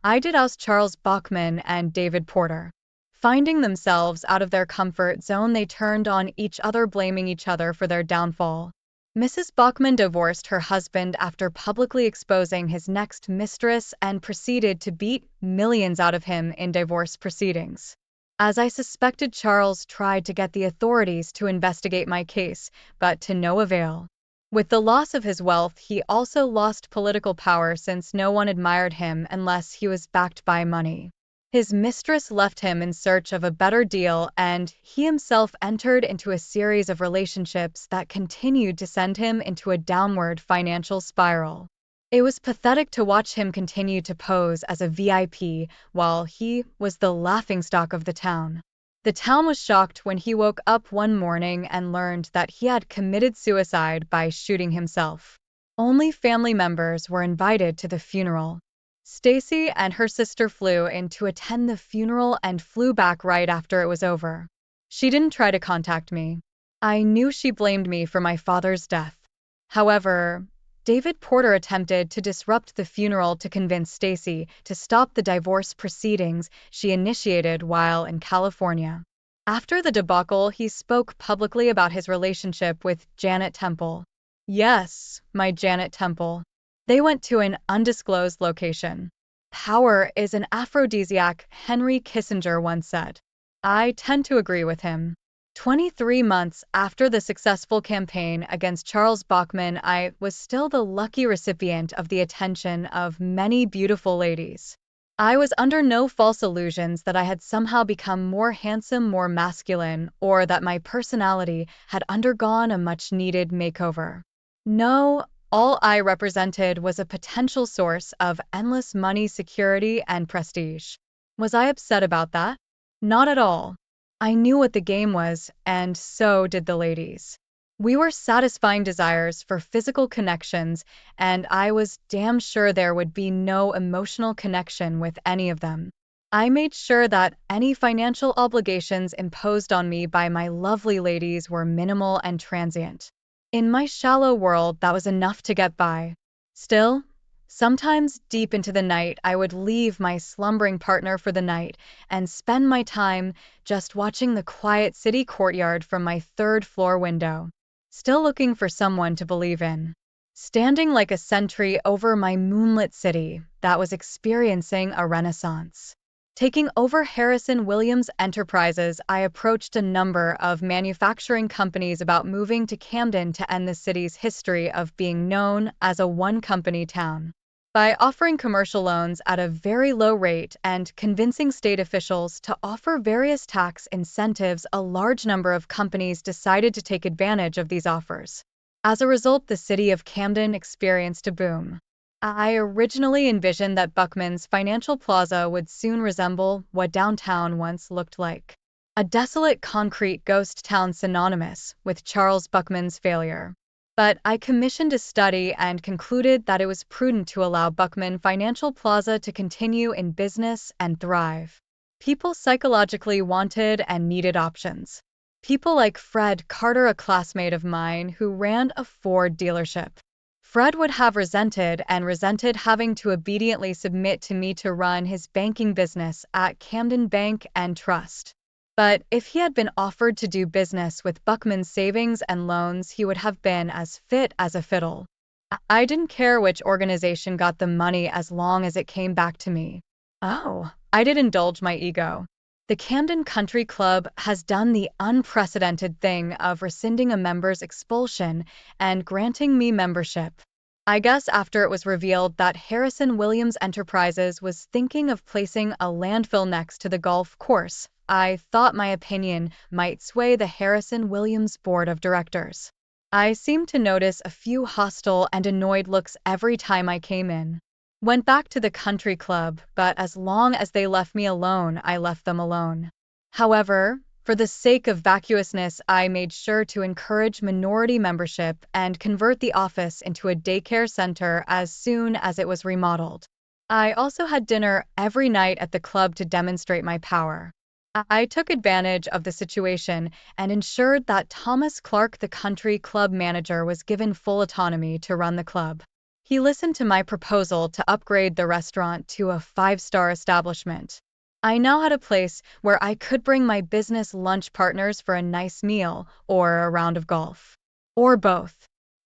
I did oust Charles Bachman and David Porter. Finding themselves out of their comfort zone, they turned on each other, blaming each other for their downfall. Mrs. Bachman divorced her husband after publicly exposing his next mistress and proceeded to beat millions out of him in divorce proceedings. As I suspected, Charles tried to get the authorities to investigate my case, but to no avail. With the loss of his wealth, he also lost political power since no one admired him unless he was backed by money. His mistress left him in search of a better deal, and he himself entered into a series of relationships that continued to send him into a downward financial spiral. It was pathetic to watch him continue to pose as a VIP while he was the laughingstock of the town. The town was shocked when he woke up one morning and learned that he had committed suicide by shooting himself. Only family members were invited to the funeral. Stacy and her sister flew in to attend the funeral and flew back right after it was over. She didn't try to contact me. I knew she blamed me for my father's death. However, David Porter attempted to disrupt the funeral to convince Stacy to stop the divorce proceedings she initiated while in California. After the debacle, he spoke publicly about his relationship with Janet Temple. Yes, my Janet Temple. They went to an undisclosed location. Power is an aphrodisiac, Henry Kissinger once said. I tend to agree with him. 23 months after the successful campaign against Charles Bachman, I was still the lucky recipient of the attention of many beautiful ladies. I was under no false illusions that I had somehow become more handsome, more masculine, or that my personality had undergone a much-needed makeover. No, all I represented was a potential source of endless money, security, and prestige. Was I upset about that? Not at all. I knew what the game was, and so did the ladies. We were satisfying desires for physical connections, and I was damn sure there would be no emotional connection with any of them. I made sure that any financial obligations imposed on me by my lovely ladies were minimal and transient. In my shallow world, that was enough to get by. Still, sometimes deep into the night, I would leave my slumbering partner for the night and spend my time just watching the quiet city courtyard from my third-floor window, still looking for someone to believe in. Standing like a sentry over my moonlit city that was experiencing a renaissance. Taking over Harrison Williams Enterprises, I approached a number of manufacturing companies about moving to Camden to end the city's history of being known as a one-company town. By offering commercial loans at a very low rate and convincing state officials to offer various tax incentives, a large number of companies decided to take advantage of these offers. As a result, the city of Camden experienced a boom. I originally envisioned that Buckman's Financial Plaza would soon resemble what downtown once looked like. A desolate concrete ghost town synonymous with Charles Buckman's failure. But I commissioned a study and concluded that it was prudent to allow Buckman Financial Plaza to continue in business and thrive. People psychologically wanted and needed options. People like Fred Carter, a classmate of mine who ran a Ford dealership. Fred would have resented having to obediently submit to me to run his banking business at Camden Bank and Trust. But if he had been offered to do business with Buckman's Savings and Loans, he would have been as fit as a fiddle. I didn't care which organization got the money as long as it came back to me. Oh, I did indulge my ego. The Camden Country Club has done the unprecedented thing of rescinding a member's expulsion and granting me membership. I guess after it was revealed that Harrison Williams Enterprises was thinking of placing a landfill next to the golf course, I thought my opinion might sway the Harrison Williams board of directors. I seemed to notice a few hostile and annoyed looks every time I came in. Went back to the country club, but as long as they left me alone, I left them alone. However, for the sake of vacuousness, I made sure to encourage minority membership and convert the office into a daycare center as soon as it was remodeled. I also had dinner every night at the club to demonstrate my power. I took advantage of the situation and ensured that Thomas Clark, the country club manager, was given full autonomy to run the club. He listened to my proposal to upgrade the restaurant to a five-star establishment. I now had a place where I could bring my business lunch partners for a nice meal or a round of golf. Or both.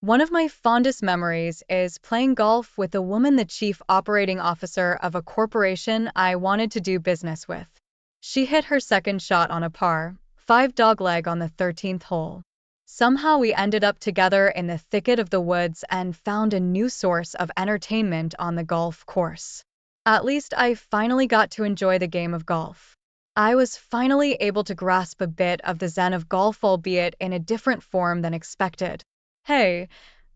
One of my fondest memories is playing golf with a woman, the chief operating officer of a corporation I wanted to do business with. She hit her second shot on a par, 5 dogleg on the 13th hole. Somehow we ended up together in the thicket of the woods and found a new source of entertainment on the golf course. At least I finally got to enjoy the game of golf. I was finally able to grasp a bit of the zen of golf, albeit in a different form than expected. Hey,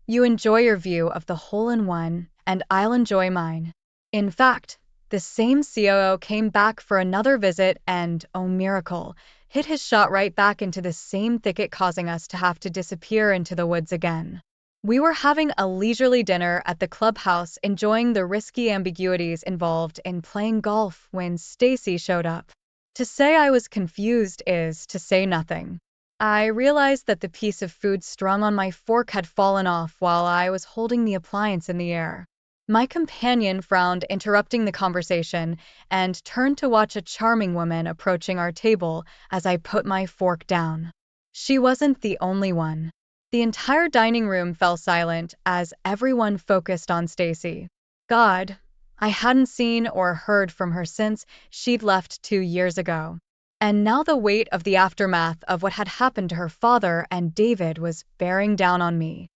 you enjoy your view of the hole-in-one, and I'll enjoy mine. In fact, the same COO came back for another visit and, oh miracle, hit his shot right back into the same thicket, causing us to have to disappear into the woods again. We were having a leisurely dinner at the clubhouse, enjoying the risky ambiguities involved in playing golf when Stacy showed up. To say I was confused is to say nothing. I realized that the piece of food strung on my fork had fallen off while I was holding the appliance in the air. My companion frowned, interrupting the conversation, and turned to watch a charming woman approaching our table as I put my fork down. She wasn't the only one. The entire dining room fell silent as everyone focused on Stacy. God, I hadn't seen or heard from her since she'd left 2 years ago. And now the weight of the aftermath of what had happened to her father and David was bearing down on me.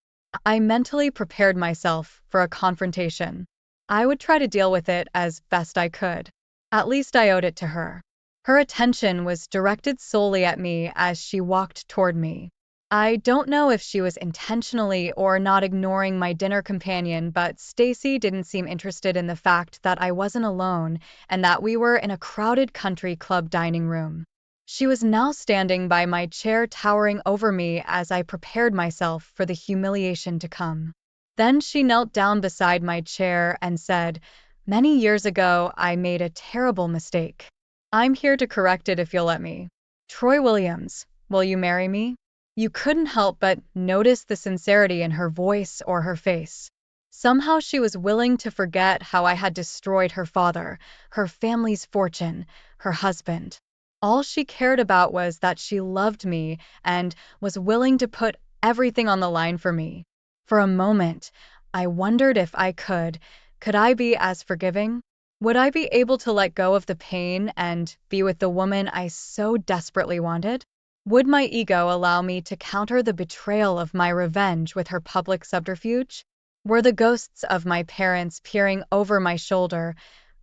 I mentally prepared myself for a confrontation. I would try to deal with it as best I could. At least I owed it to her. Her attention was directed solely at me as she walked toward me. I don't know if she was intentionally or not ignoring my dinner companion, but Stacy didn't seem interested in the fact that I wasn't alone and that we were in a crowded country club dining room. She was now standing by my chair, towering over me as I prepared myself for the humiliation to come. Then she knelt down beside my chair and said, "Many years ago, I made a terrible mistake. I'm here to correct it if you'll let me. Troy Williams, will you marry me?" You couldn't help but notice the sincerity in her voice or her face. Somehow she was willing to forget how I had destroyed her father, her family's fortune, her husband. All she cared about was that she loved me and was willing to put everything on the line for me. For a moment, I wondered if I could I be as forgiving? Would I be able to let go of the pain and be with the woman I so desperately wanted? Would my ego allow me to counter the betrayal of my revenge with her public subterfuge? Were the ghosts of my parents peering over my shoulder,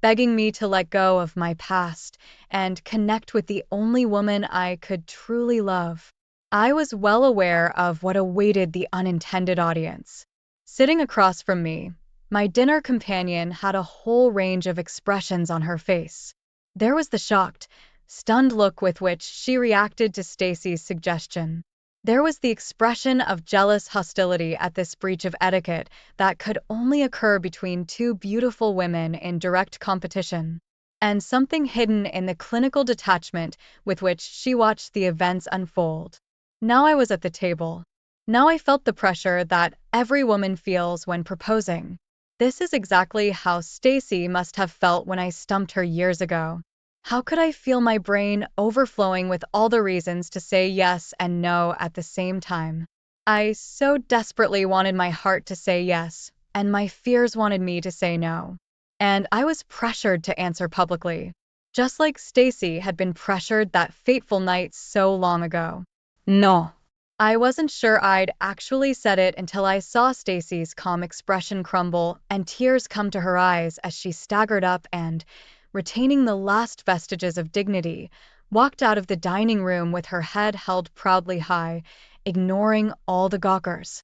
begging me to let go of my past and connect with the only woman I could truly love? I was well aware of what awaited the unintended audience. Sitting across from me, my dinner companion had a whole range of expressions on her face. There was the shocked, stunned look with which she reacted to Stacy's suggestion. There was the expression of jealous hostility at this breach of etiquette that could only occur between two beautiful women in direct competition. And something hidden in the clinical detachment with which she watched the events unfold. Now I was at the table. Now I felt the pressure that every woman feels when proposing. This is exactly how Stacy must have felt when I stumped her years ago. How could I feel my brain overflowing with all the reasons to say yes and no at the same time? I so desperately wanted my heart to say yes, and my fears wanted me to say no. And I was pressured to answer publicly, just like Stacy had been pressured that fateful night so long ago. No. I wasn't sure I'd actually said it until I saw Stacy's calm expression crumble and tears come to her eyes as she staggered up and, retaining the last vestiges of dignity, walked out of the dining room with her head held proudly high, ignoring all the gawkers.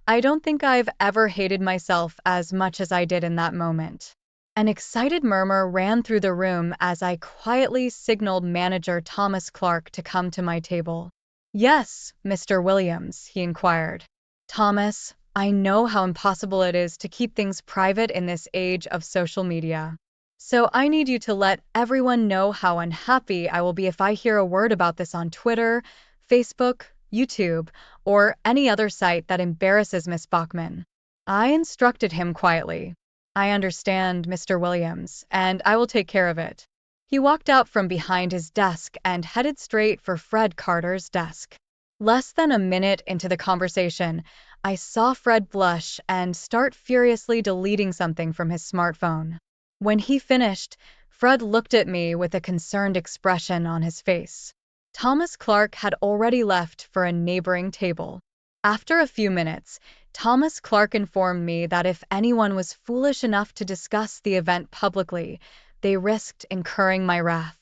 I don't think I've ever hated myself as much as I did in that moment. An excited murmur ran through the room as I quietly signaled manager Thomas Clark to come to my table. "Yes, Mr. Williams," he inquired. "Thomas, I know how impossible it is to keep things private in this age of social media." So I need you to let everyone know how unhappy I will be if I hear a word about this on Twitter, Facebook, YouTube, or any other site that embarrasses Miss Bachman." I instructed him quietly. "I understand, Mr. Williams, and I will take care of it." He walked out from behind his desk and headed straight for Fred Carter's desk. Less than a minute into the conversation, I saw Fred blush and start furiously deleting something from his smartphone. When he finished, Fred looked at me with a concerned expression on his face. Thomas Clark had already left for a neighboring table. After a few minutes, Thomas Clark informed me that if anyone was foolish enough to discuss the event publicly, they risked incurring my wrath.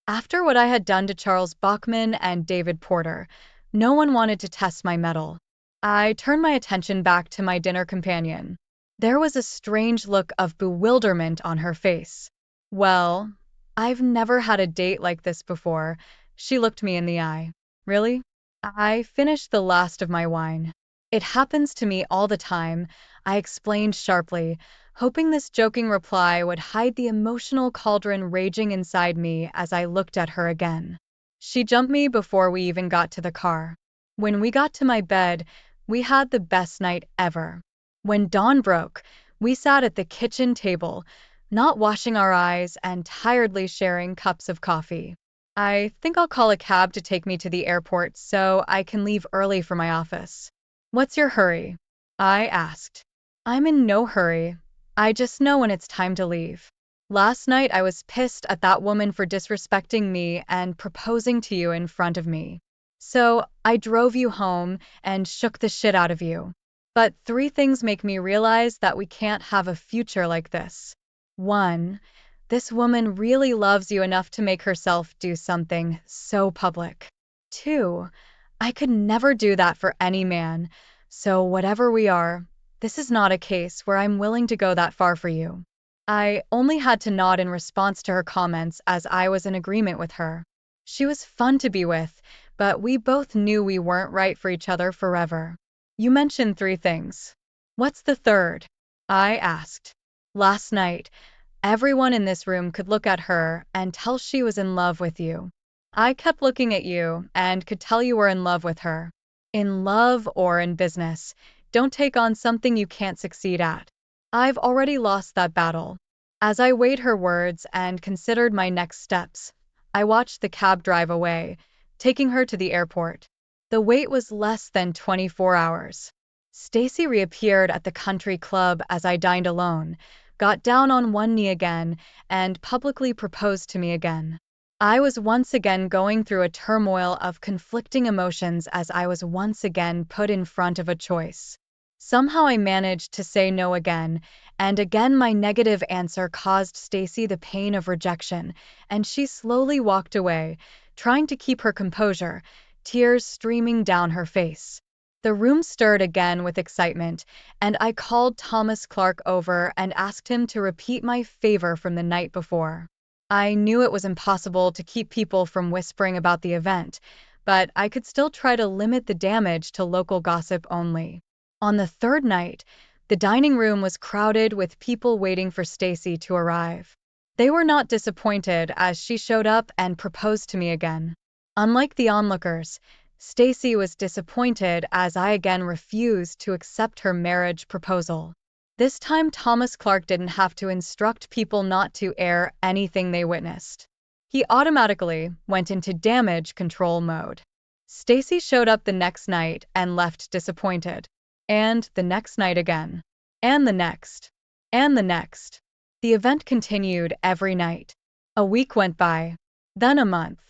After what I had done to Charles Bachman and David Porter, no one wanted to test my mettle. I turned my attention back to my dinner companion. There was a strange look of bewilderment on her face. "Well, I've never had a date like this before." She looked me in the eye. "Really?" I finished the last of my wine. "It happens to me all the time," I explained sharply, hoping this joking reply would hide the emotional cauldron raging inside me as I looked at her again. She jumped me before we even got to the car. When we got to my bed, we had the best night ever. When dawn broke, we sat at the kitchen table, not washing our eyes and tiredly sharing cups of coffee. "I think I'll call a cab to take me to the airport so I can leave early for my office." "What's your hurry?" I asked. "I'm in no hurry. I just know when it's time to leave. Last night I was pissed at that woman for disrespecting me and proposing to you in front of me. So I drove you home and shook the shit out of you. But 3 things make me realize that we can't have a future like this. 1, this woman really loves you enough to make herself do something so public. 2, I could never do that for any man, so whatever we are, this is not a case where I'm willing to go that far for you." I only had to nod in response to her comments as I was in agreement with her. She was fun to be with, but we both knew we weren't right for each other forever. "You mentioned 3 things. What's the third?" I asked. "Last night, everyone in this room could look at her and tell she was in love with you. I kept looking at you and could tell you were in love with her. In love or in business, don't take on something you can't succeed at. I've already lost that battle." As I weighed her words and considered my next steps, I watched the cab drive away, taking her to the airport. The wait was less than 24 hours. Stacy reappeared at the country club as I dined alone, got down on one knee again, and publicly proposed to me again. I was once again going through a turmoil of conflicting emotions as I was once again put in front of a choice. Somehow I managed to say no again, and again my negative answer caused Stacy the pain of rejection, and she slowly walked away, trying to keep her composure, tears streaming down her face. The room stirred again with excitement, and I called Thomas Clark over and asked him to repeat my favor from the night before. I knew it was impossible to keep people from whispering about the event, but I could still try to limit the damage to local gossip only. On the third night, the dining room was crowded with people waiting for Stacy to arrive. They were not disappointed as she showed up and proposed to me again. Unlike the onlookers, Stacy was disappointed as I again refused to accept her marriage proposal. This time Thomas Clark didn't have to instruct people not to air anything they witnessed. He automatically went into damage control mode. Stacy showed up the next night and left disappointed. And the next night again. And the next. And the next. The event continued every night. A week went by. Then a month.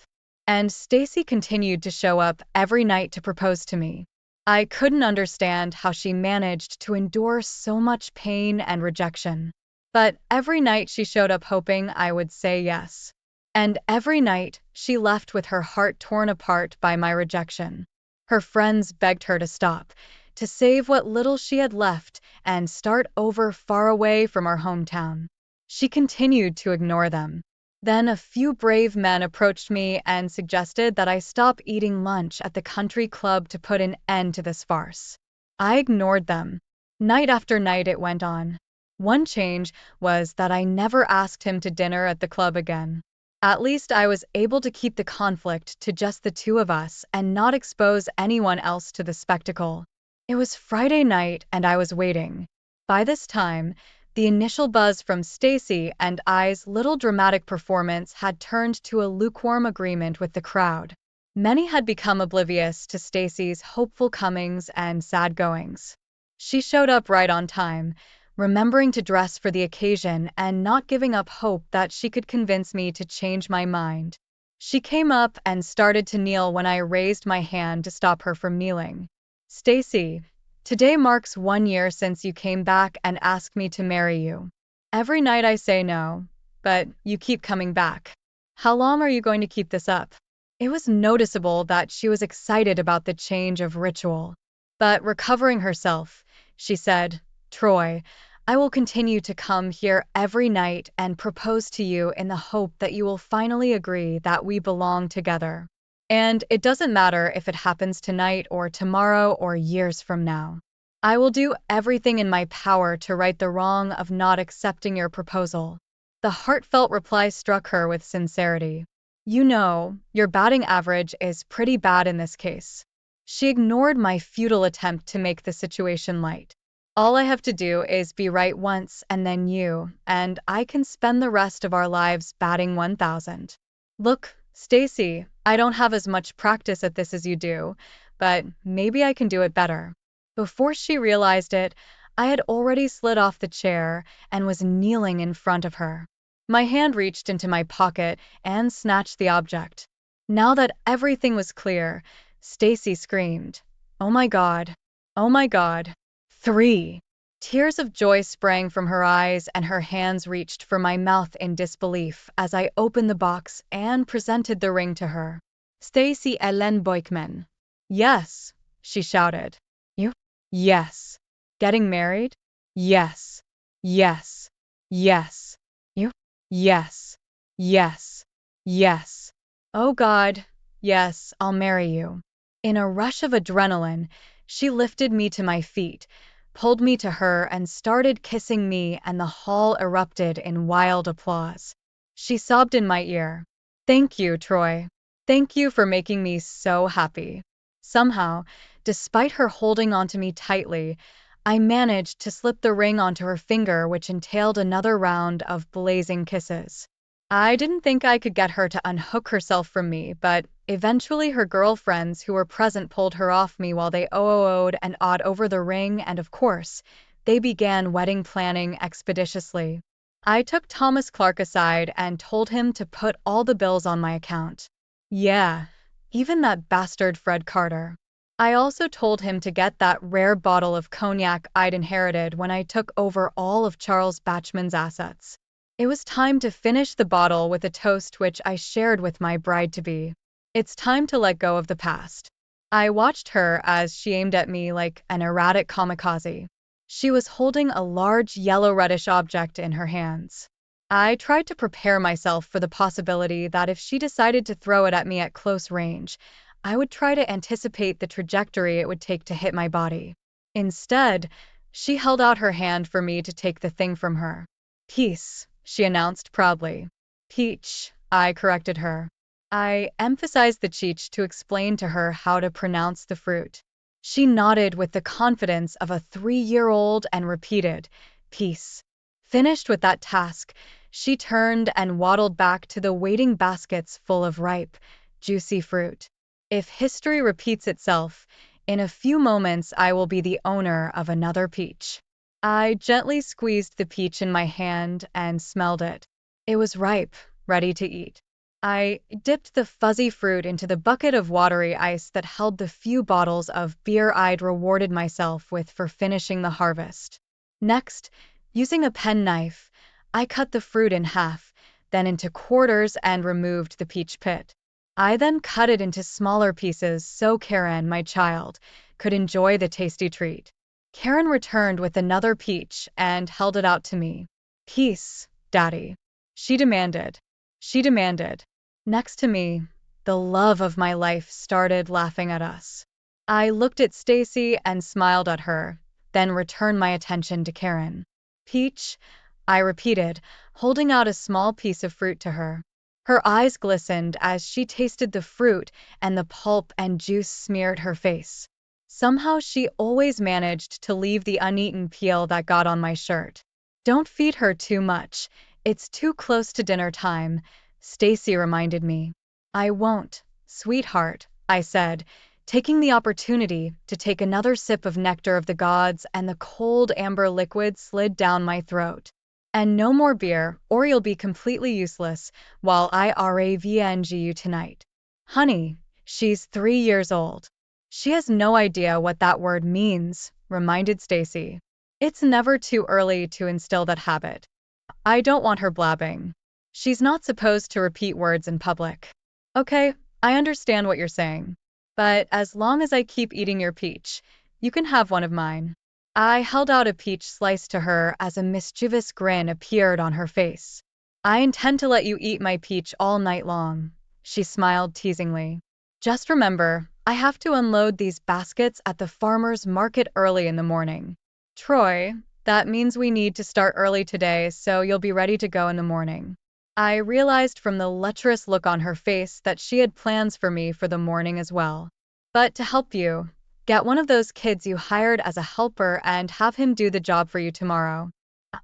And Stacy continued to show up every night to propose to me. I couldn't understand how she managed to endure so much pain and rejection. But every night she showed up hoping I would say yes. And every night she left with her heart torn apart by my rejection. Her friends begged her to stop, to save what little she had left and start over far away from our hometown. She continued to ignore them. Then a few brave men approached me and suggested that I stop eating lunch at the country club to put an end to this farce. I ignored them. Night after night it went on. One change was that I never asked him to dinner at the club again. At least I was able to keep the conflict to just the two of us and not expose anyone else to the spectacle. It was Friday night and I was waiting. By this time, the initial buzz from Stacy and I's little dramatic performance had turned to a lukewarm agreement with the crowd. Many had become oblivious to Stacy's hopeful comings and sad goings. She showed up right on time, remembering to dress for the occasion and not giving up hope that she could convince me to change my mind. She came up and started to kneel when I raised my hand to stop her from kneeling. Stacy, today marks 1 year since you came back and asked me to marry you. Every night I say no, but you keep coming back. How long are you going to keep this up? It was noticeable that she was excited about the change of ritual. But recovering herself, she said, Troy, I will continue to come here every night and propose to you in the hope that you will finally agree that we belong together. And it doesn't matter if it happens tonight or tomorrow or years from now. I will do everything in my power to right the wrong of not accepting your proposal. The heartfelt reply struck her with sincerity. You know, your batting average is pretty bad in this case. She ignored my futile attempt to make the situation light. All I have to do is be right once and then you, and I can spend the rest of our lives batting 1,000. Look, Stacy, I don't have as much practice at this as you do, but maybe I can do it better. Before she realized it, I had already slid off the chair and was kneeling in front of her. My hand reached into my pocket and snatched the object. Now that everything was clear, Stacy screamed, "Oh my God! Oh my God!" 3. Tears of joy sprang from her eyes and her hands reached for my mouth in disbelief as I opened the box and presented the ring to her. Stacy Ellen Boykman. Yes, she shouted. You? Yes. Getting married? Yes. Yes. Yes. You? Yes. Yes. Yes. Oh God, yes, I'll marry you. In a rush of adrenaline, she lifted me to my feet, pulled me to her and started kissing me, and the hall erupted in wild applause. She sobbed in my ear. Thank you, Troy. Thank you for making me so happy. Somehow, despite her holding onto me tightly, I managed to slip the ring onto her finger, which entailed another round of blazing kisses. I didn't think I could get her to unhook herself from me, but eventually her girlfriends who were present pulled her off me while they oh-oh'd and awed over the ring, and of course, they began wedding planning expeditiously. I took Thomas Clark aside and told him to put all the bills on my account. Yeah, even that bastard Fred Carter. I also told him to get that rare bottle of cognac I'd inherited when I took over all of Charles Bachman's assets. It was time to finish the bottle with a toast which I shared with my bride-to-be. It's time to let go of the past. I watched her as she aimed at me like an erratic kamikaze. She was holding a large yellow-reddish object in her hands. I tried to prepare myself for the possibility that if she decided to throw it at me at close range, I would try to anticipate the trajectory it would take to hit my body. Instead, she held out her hand for me to take the thing from her. Peace, she announced proudly. Peach, I corrected her. I emphasized the cheech to explain to her how to pronounce the fruit. She nodded with the confidence of a 3-year-old and repeated, peace. Finished with that task, she turned and waddled back to the waiting baskets full of ripe, juicy fruit. If history repeats itself, in a few moments I will be the owner of another peach. I gently squeezed the peach in my hand and smelled it. It was ripe, ready to eat. I dipped the fuzzy fruit into the bucket of watery ice that held the few bottles of beer I'd rewarded myself with for finishing the harvest. Next, using a penknife, I cut the fruit in half, then into quarters and removed the peach pit. I then cut it into smaller pieces so Karen, my child, could enjoy the tasty treat. Karen returned with another peach and held it out to me. Peace, Daddy. She demanded. She demanded. Next to me, the love of my life started laughing at us. I looked at Stacy and smiled at her, then returned my attention to Karen. Peach, I repeated, holding out a small piece of fruit to her. Her eyes glistened as she tasted the fruit, and the pulp and juice smeared her face. Somehow she always managed to leave the uneaten peel that got on my shirt. Don't feed her too much. It's too close to dinner time, Stacy reminded me. I won't, sweetheart, I said, taking the opportunity to take another sip of nectar of the gods, and the cold amber liquid slid down my throat. And no more beer, or you'll be completely useless while I ravenge you tonight. Honey, she's 3 years old. She has no idea what that word means, reminded Stacy. It's never too early to instill that habit. I don't want her blabbing. She's not supposed to repeat words in public. Okay, I understand what you're saying. But as long as I keep eating your peach, you can have one of mine. I held out a peach slice to her as a mischievous grin appeared on her face. I intend to let you eat my peach all night long, she smiled teasingly. Just remember, I have to unload these baskets at the farmer's market early in the morning. Troy, that means we need to start early today so you'll be ready to go in the morning. I realized from the lecherous look on her face that she had plans for me for the morning as well. But to help you, get one of those kids you hired as a helper and have him do the job for you tomorrow.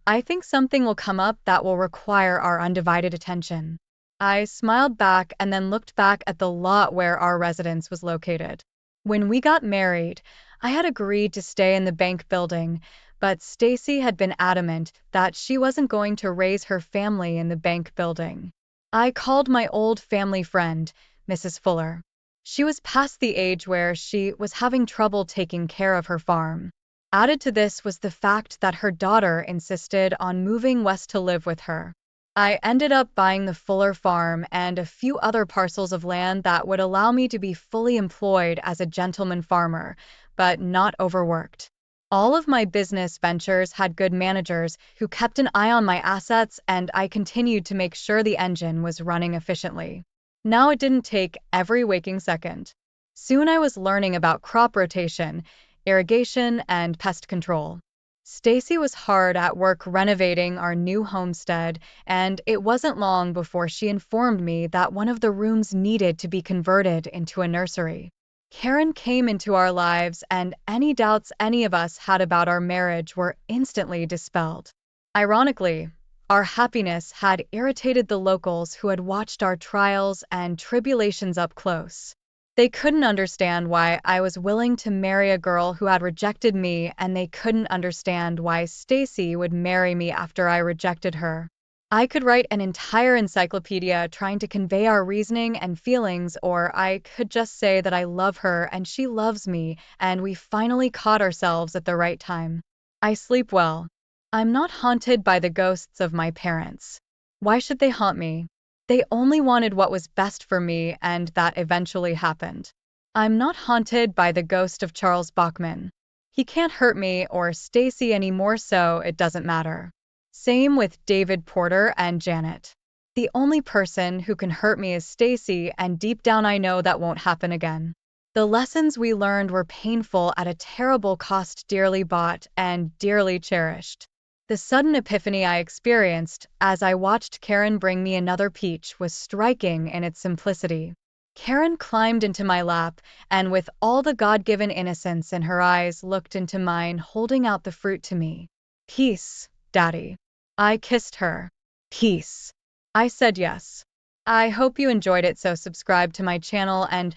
I think something will come up that will require our undivided attention. I smiled back and then looked back at the lot where our residence was located. When we got married, I had agreed to stay in the bank building, but Stacy had been adamant that she wasn't going to raise her family in the bank building. I called my old family friend, Mrs. Fuller. She was past the age where she was having trouble taking care of her farm. Added to this was the fact that her daughter insisted on moving west to live with her. I ended up buying the Fuller farm and a few other parcels of land that would allow me to be fully employed as a gentleman farmer, but not overworked. All of my business ventures had good managers who kept an eye on my assets, and I continued to make sure the engine was running efficiently. Now it didn't take every waking second. Soon I was learning about crop rotation, irrigation, and pest control. Stacy was hard at work renovating our new homestead, and it wasn't long before she informed me that one of the rooms needed to be converted into a nursery. Karen came into our lives, and any doubts any of us had about our marriage were instantly dispelled. Ironically, our happiness had irritated the locals who had watched our trials and tribulations up close. They couldn't understand why I was willing to marry a girl who had rejected me, and they couldn't understand why Stacy would marry me after I rejected her. I could write an entire encyclopedia trying to convey our reasoning and feelings, or I could just say that I love her and she loves me, and we finally caught ourselves at the right time. I sleep well. I'm not haunted by the ghosts of my parents. Why should they haunt me? They only wanted what was best for me, and that eventually happened. I'm not haunted by the ghost of Charles Bachman. He can't hurt me or Stacy anymore, so it doesn't matter. Same with David Porter and Janet. The only person who can hurt me is Stacy, and deep down I know that won't happen again. The lessons we learned were painful at a terrible cost, dearly bought and dearly cherished. The sudden epiphany I experienced as I watched Karen bring me another peach was striking in its simplicity. Karen climbed into my lap, and with all the God-given innocence in her eyes looked into mine, holding out the fruit to me. Peace, Daddy. I kissed her. Peace. I said yes. I hope you enjoyed it, so subscribe to my channel and